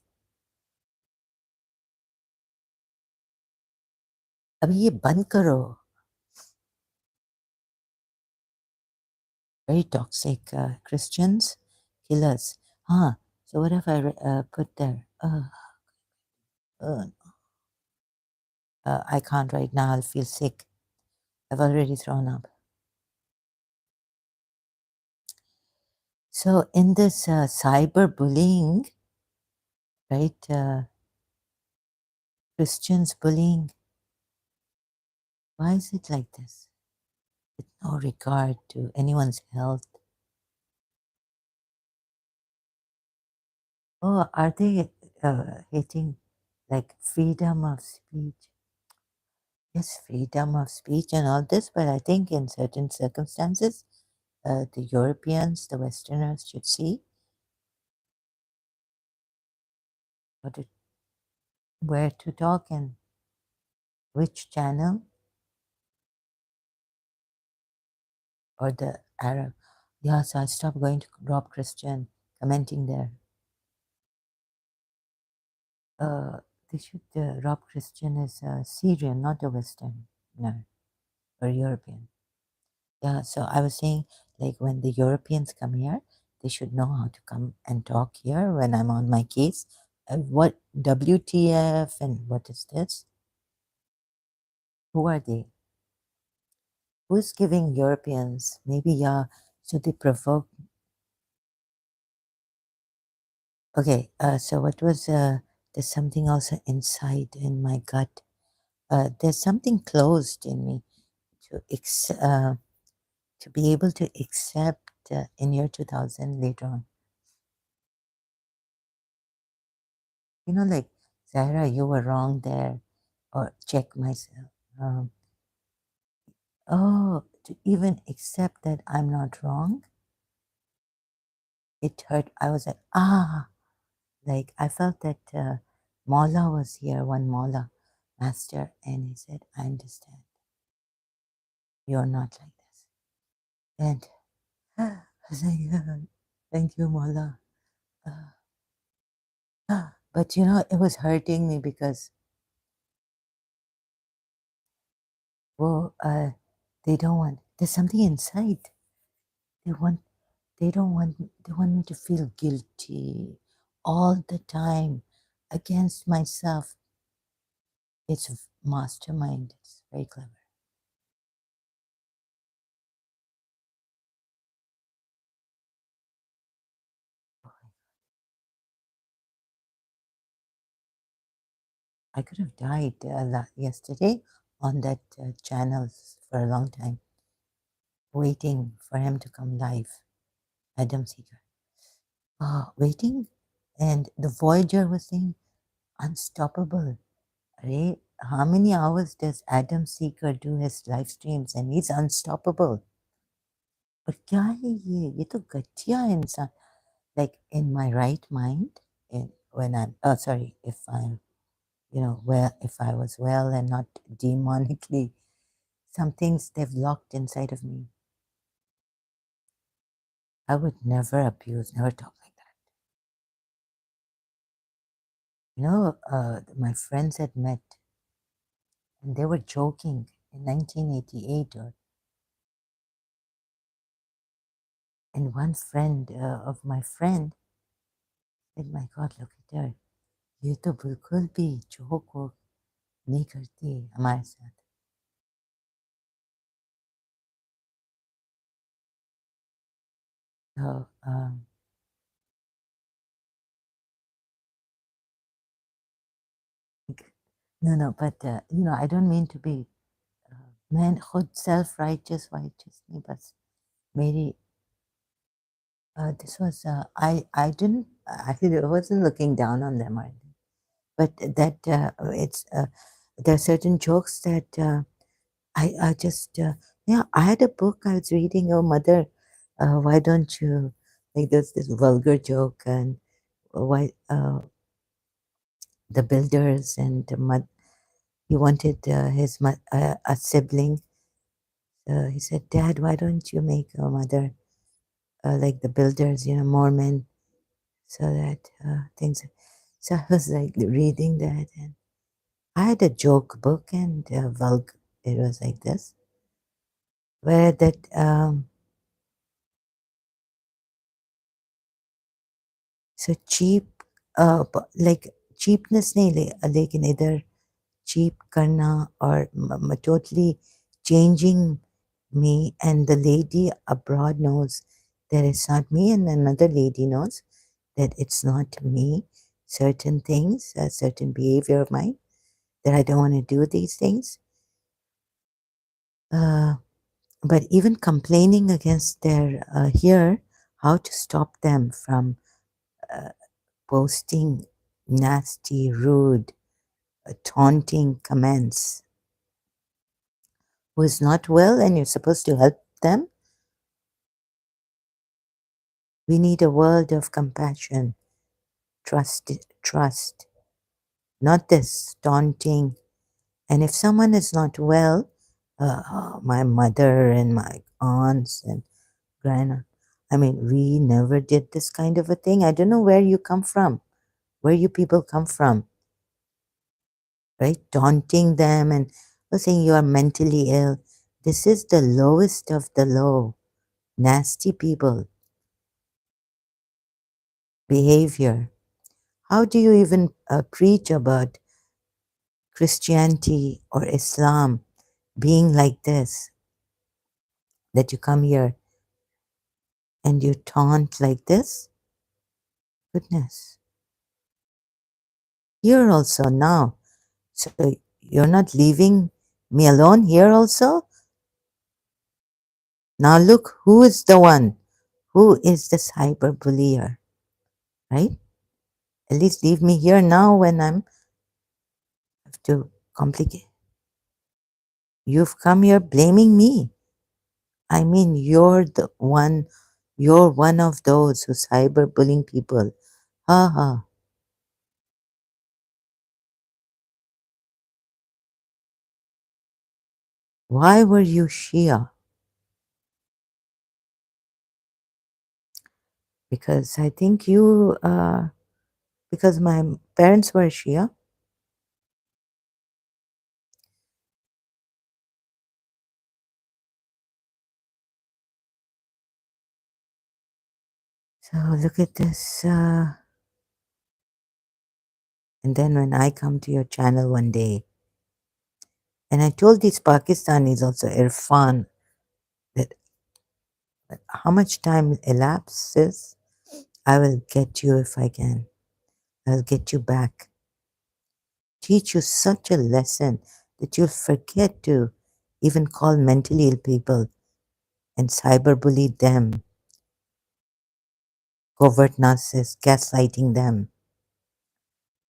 Speaker 2: अभी ये बंद करो. Very toxic Christians, killers. Huh. So what if I put there? Uh, I can't right now. I'll feel sick. I've already thrown up. So in this cyberbullying, right? Christians bullying. Why is it like this? With no regard to anyone's health. Oh, are they hating like freedom of speech? Yes, freedom of speech and all this, but I think in certain circumstances, the Europeans, the Westerners should see what it, where to talk and which channel, or the Arab. Yeah, so I stopped going to Rob Christian, commenting there. They should, Rob Christian is Syrian, not a Western, no, or European. Yeah, so I was saying, like, when the Europeans come here, they should know how to come and talk here when I'm on my case. What WTF and what is this? Who are they? Who's giving Europeans? Maybe, yeah, so they provoke. Okay, so what was, there's something also inside in my gut. There's something closed in me to be able to accept in year 2000 later on. You know, like, Zahra, you were wrong there, or check myself. To even accept that I'm not wrong, it hurt. I was like I felt that Maula was here, one Maula master, and he said, I understand. You're not like this. And I was like, thank you, Maula. But you know, it was hurting me because, well, they don't want, there's something inside. They want, they want me to feel guilty all the time against myself. It's mastermind. It's very clever. I could have died yesterday on that channel for a long time, waiting for him to come live. Adam Seeger. Waiting. And the Voyager was saying, unstoppable. Arey, how many hours does Adam Seeker do his live streams? And he's unstoppable. और क्या है ये तो घटिया इंसान. like in my right mind, when I'm, oh, sorry, if I'm, well, if I was well and not demonically, some things they've locked inside of me. I would never abuse, never talk like that. My friends had met and they were joking in 1988, and one friend of my friend said, "My God, look at her. ये तो बिल्कुल भी joke वोक नहीं करती हमारे साथ." So, no, but I don't mean to be मैं खुद self righteous नहीं, बस मेरी this was I didn't I wasn't looking down on them or anything, but that it's there are certain jokes that I just yeah, I had a book I was reading. Oh, mother, why don't you, like, there's this vulgar joke, and why the builders and he wanted a sibling. He said, "Dad, why don't you make a mother like the builders, more men, so that things." So I was like reading that, and I had a joke book, and it was like this, where that so cheap, like cheapness नहीं लेकिन इधर cheap karna or totally changing me, and the lady abroad knows that it's not me, and another lady knows that it's not me. Certain things, a certain behavior of mine, that I don't want to do these things. Uh, but even complaining against their here, how to stop them from uh, posting nasty, rude, taunting comments. Who is not well and you're supposed to help them? We need a world of compassion, trust, not this taunting. And if someone is not well, my mother and my aunts and grandma, I mean, we never did this kind of a thing. I don't know where you come from, where you people come from, right? Taunting them and saying you are mentally ill. This is the lowest of the low. Nasty people, behavior. How do you even preach about Christianity or Islam being like this? That you come here and you taunt like this? Goodness. Here also now. So you're not leaving me alone here also? Now look, who is the one? Who is the cyberbullier? Right? At least leave me here now when I'm have to complicate. You've come here blaming me. I mean, you're one of those who cyberbullying people. Ha ha. Why were you Shia? Because I think because my parents were Shia. So look at this. And then when I come to your channel one day, and I told these Pakistanis also, Irfan, that how much time elapses, I will get you if I can. I'll get you back. Teach you such a lesson that you'll forget to even call mentally ill people and cyberbully them, covert narcissists, gaslighting them,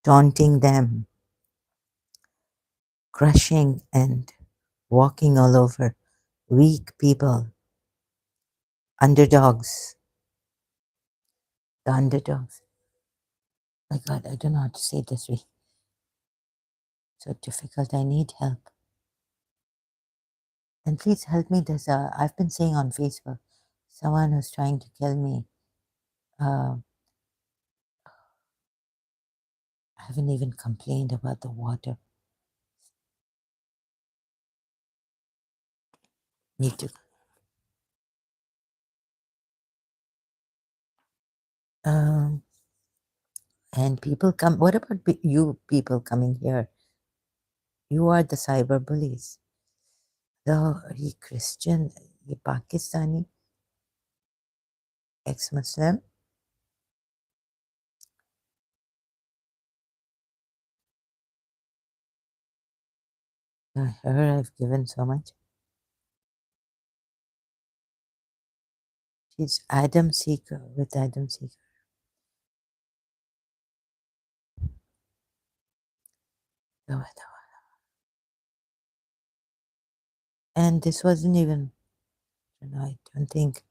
Speaker 2: taunting them, crushing and walking all over weak people, underdogs. the underdogs. My God, I don't know how to say this. So difficult. I need help. And please help me. I've been saying on Facebook, someone who's trying to kill me. Uh, I haven't even complained about the water. Need to. Um, and people come. What about you people coming here? You are the cyber bullies. ये Christian, ये Pakistani, ex-Muslim. Her I've given so much. She's Adam Seeker with Adam Seeker. And this wasn't even, I don't think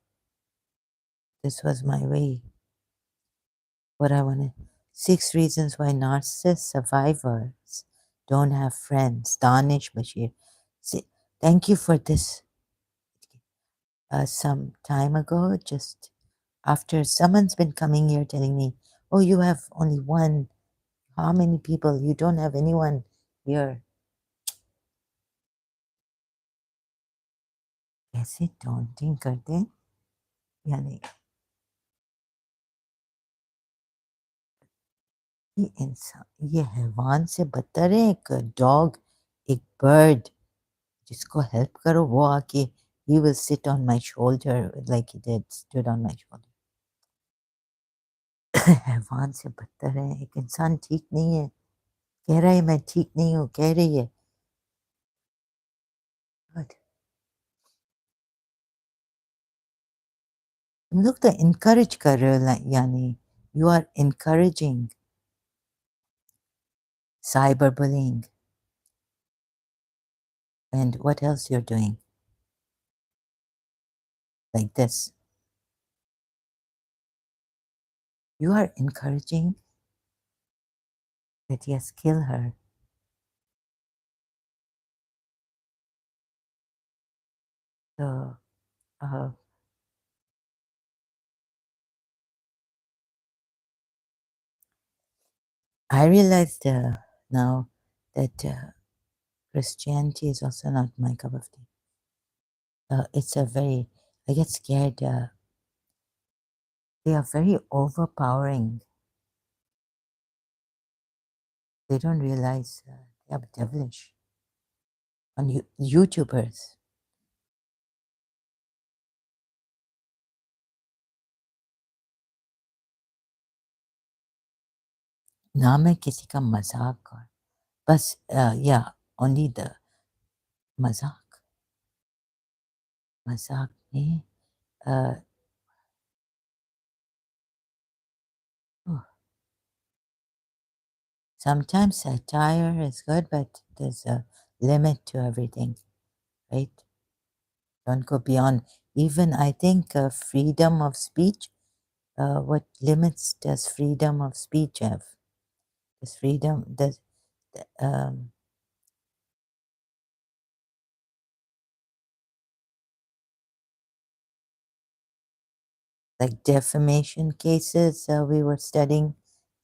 Speaker 2: this was my way. What I wanted. 6 reasons why narcissist survivors don't have friends. Danish Bashir. See, thank you for this. Some time ago, just after someone's been coming here telling me, oh, you have only one. How many people? You don't have anyone here. कैसे daunting करते हैं यानी ये इंसान ये हैवान से बदतर है एक डॉग एक बर्ड जिसको हेल्प करो वो आके he will sit on my shoulder like he did stood on my shoulder हैवान से बदतर है एक इंसान ठीक नहीं है कह रहा है मैं ठीक नहीं हूँ कह रही है But तुम लोग तो encourage कर रहे हो यानी you are encouraging cyberbullying and what else you're doing like this you are encouraging that yes kill her so uh, I realized now that Christianity is also not my cup of tea. It's a very, I get scared. They are very overpowering. They don't realize they are devilish. On YouTubers, ना मैं किसी का मजाक और बस yeah, only the मजाक मजाक में uh, oh, sometimes satire is good, but there's a limit to everything, right? Don't go beyond. Even I think freedom of speech. What limits does freedom of speech have? Does freedom does um, like defamation cases we were studying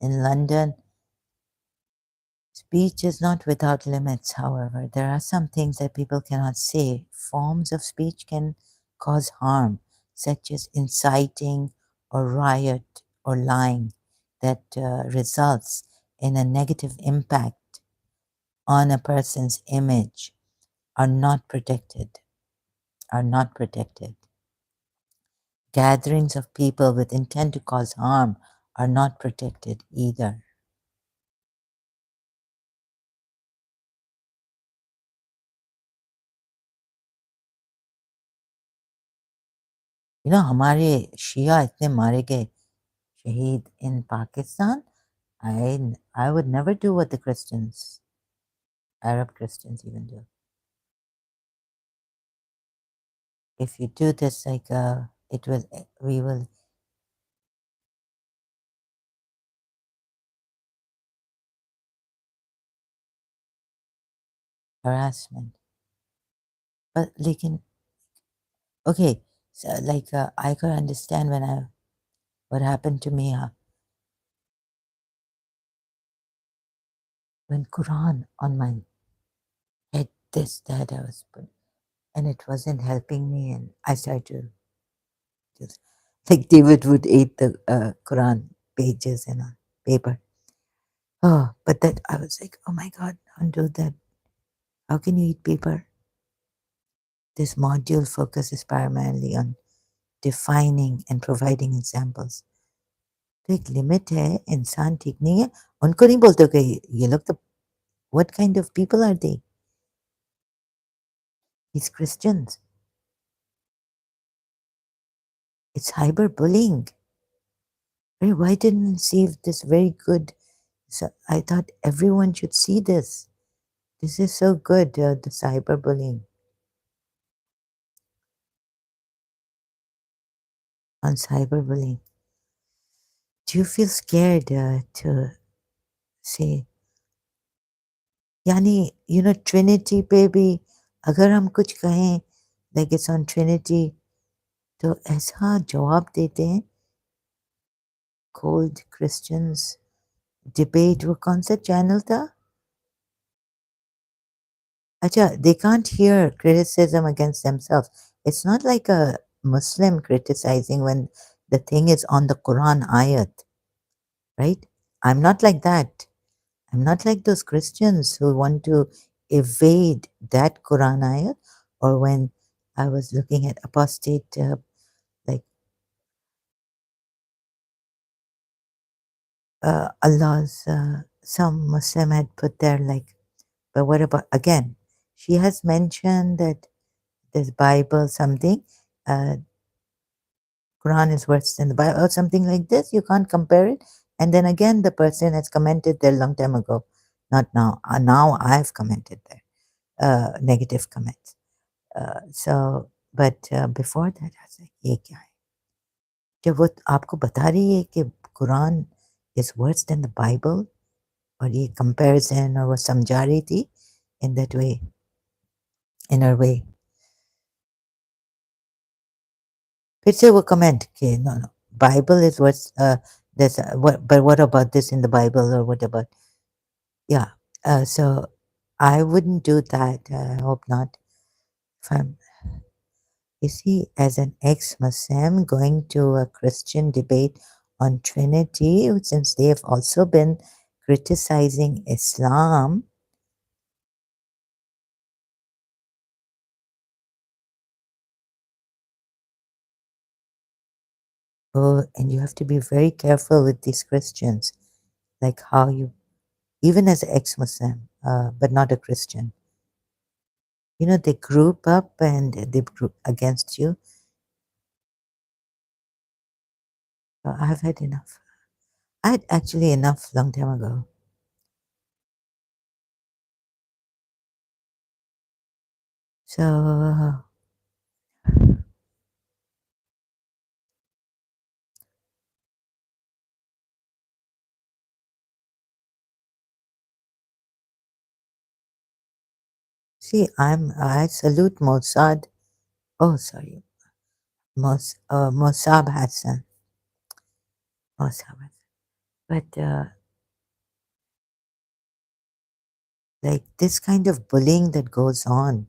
Speaker 2: in London? Speech is not without limits. However, there are some things that people cannot say. Forms of speech can cause harm, such as inciting or riot or lying, that results in a negative impact on a person's image are not protected. Are not protected. Gatherings of people with intent to cause harm are not protected either. You know, हमारे शिया इतने मारे गए शहीद in Pakistan. I would never do what the Christians, Arab Christians even do. If you do this, like we will harassment. But lekin, okay, so like I could understand what happened to me when Quran on my head, this, that I was put, and it wasn't helping me, and I started to just like David would eat the Quran pages and paper. Oh, but that I was like, oh my God, don't do that. How can you eat paper? This module focuses primarily on defining and providing examples. तो एक limit है इंसान ठीक नहीं है उनको नहीं बोलते कि ये लोग तो what kind of people are they? These Christians. It's cyberbullying. Why didn't I see this very good? So I thought everyone should see this. This is so good, the cyberbullying. On cyberbullying. Do you feel scared to say, यानी Trinity पे भी अगर हम कुछ कहें like it's on Trinity तो ऐसा जवाब देते हैं cold Christians debate वो कौन सा चैनल था अच्छा they can't hear criticism against themselves it's not like a Muslim criticizing when the thing is on the Quran ayat right I'm not like that I'm not like those Christians who want to evade that Quran ayat or when I was looking at apostate like Allah's some Muslim had put there like but what about again she has mentioned that this Bible something uh, Quran is worse than the Bible or something like this you can't compare it and then again the person has commented there a long time ago not now now I've commented there negative comments so but before that I was like ये क्या है जब वो आपको बता रही है कि Quran is worse than the Bible और ये comparison और वो समझा रही थी in that way in her way फिर से वो comment कि no Bible is worse there's what but what about this in the Bible or what about yeah so I wouldn't do that I hope not if I'm you see, as an ex-Muslim going to a Christian debate on Trinity, since they have also been criticizing Islam, oh, and you have to be very careful with these Christians, like how you, even as an ex-Muslim, but not a Christian, they group up and they group against you. I've had enough. I had actually enough long time ago. So see, I salute Mossad. Oh, sorry, Mossab Hassan. Mossab Hassan. But like this kind of bullying that goes on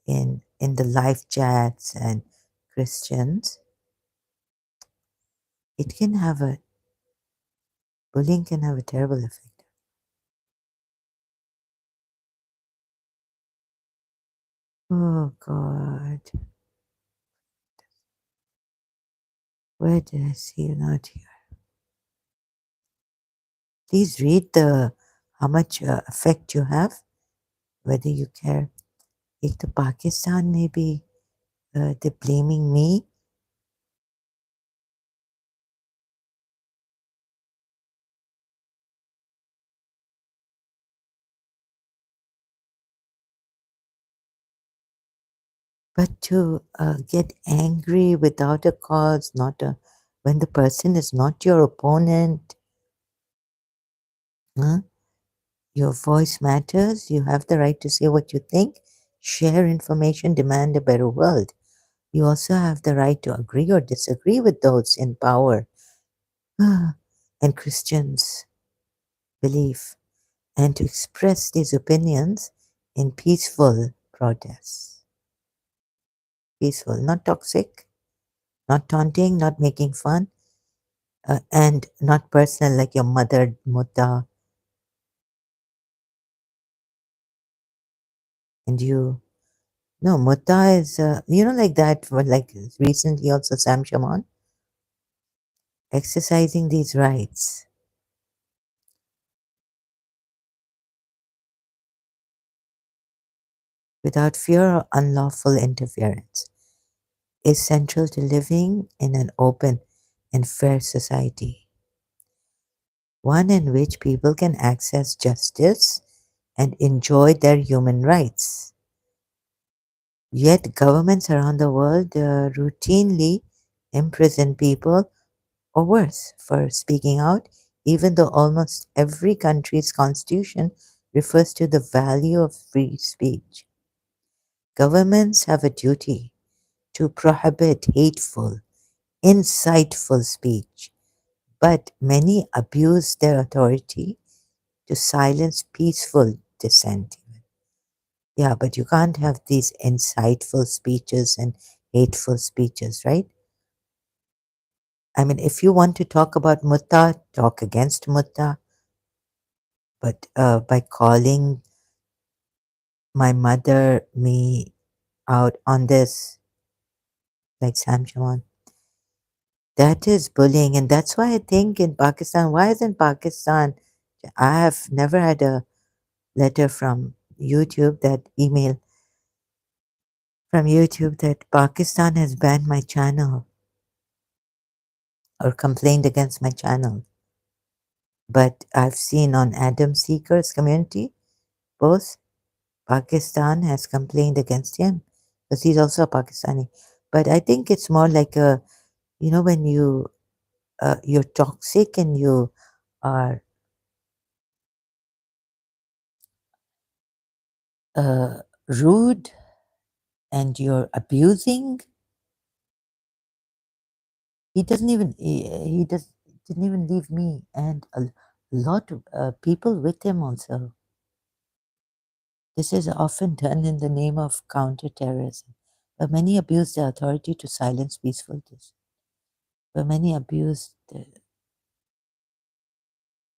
Speaker 2: in the live chats and Christians, it can have a bullying can have a terrible effect. Oh God, where did I see you not here? Please read the how much effect you have, whether you care. एक तो Pakistan में भी they're blaming me. But to get angry without a cause, not a when the person is not your opponent, huh? Your voice matters. You have the right to say what you think, share information, demand a better world. You also have the right to agree or disagree with those in power. And Christians believe, and to express these opinions in peaceful protests. Peaceful, not toxic, not taunting, not making fun, and not personal like your mother, mutta, and you. No, mutta is, like that, for like recently also Sam Shaman, exercising these rights without fear or unlawful interference is central to living in an open and fair society, one in which people can access justice and enjoy their human rights. Yet, governments around the world routinely imprison people, or worse, for speaking out, even though almost every country's constitution refers to the value of free speech. Governments have a duty to prohibit hateful, insightful speech, but many abuse their authority to silence peaceful dissent. Yeah, but you can't have these insightful speeches and hateful speeches, right? I mean, if you want to talk about mutta, talk against mutta, but by calling my mother, me out on this, like Sam Shaman, that is bullying. And that's why I think in Pakistan, why isn't Pakistan? I have never had a letter from YouTube, that email from YouTube, that Pakistan has banned my channel or complained against my channel. But I've seen on Adam Seeker's community post, Pakistan has complained against him because he's also a Pakistani. But I think it's more like a, when you're toxic and you are rude and you're abusing. He doesn't even he does didn't even leave me and a lot of people with him also. This is often done in the name of counterterrorism, but many abuse the authority to silence peaceful dis- but many abuse the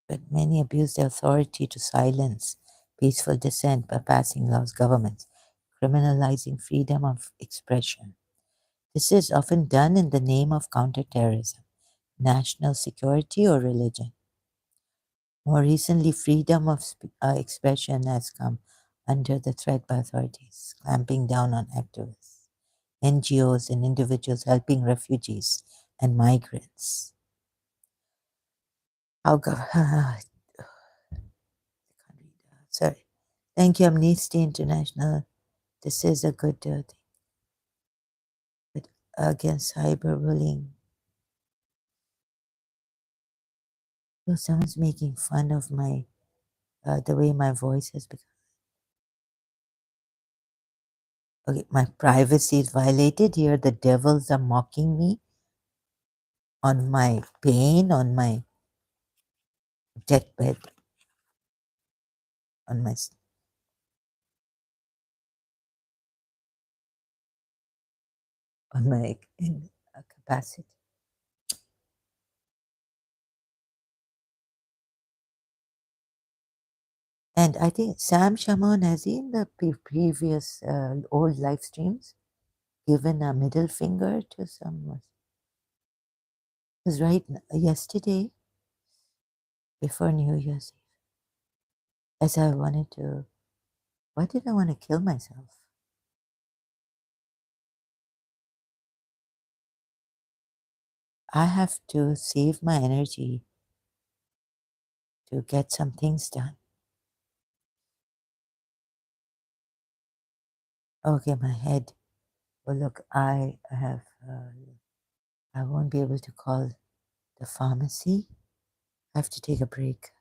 Speaker 2: but many abuse the authority to silence peaceful dissent by passing laws, governments criminalizing freedom of expression. This is often done in the name of counterterrorism, national security, or religion. More recently, freedom of expression has come under the threat by authorities, clamping down on activists, NGOs, and individuals helping refugees and migrants. How sorry. Thank you, Amnesty International. This is a good thing. But against cyberbullying. So someone's making fun of my the way my voice has become. Okay, my privacy is violated here. The devils are mocking me on my pain, on my deathbed, on my capacity. And I think Sam Shaman has in the previous old live streams given a middle finger to someone. Because yesterday, before New Year's Eve, as I wanted to, why did I want to kill myself? I have to save my energy to get some things done. Okay, my head. Oh, look, I have, I won't be able to call the pharmacy. I have to take a break.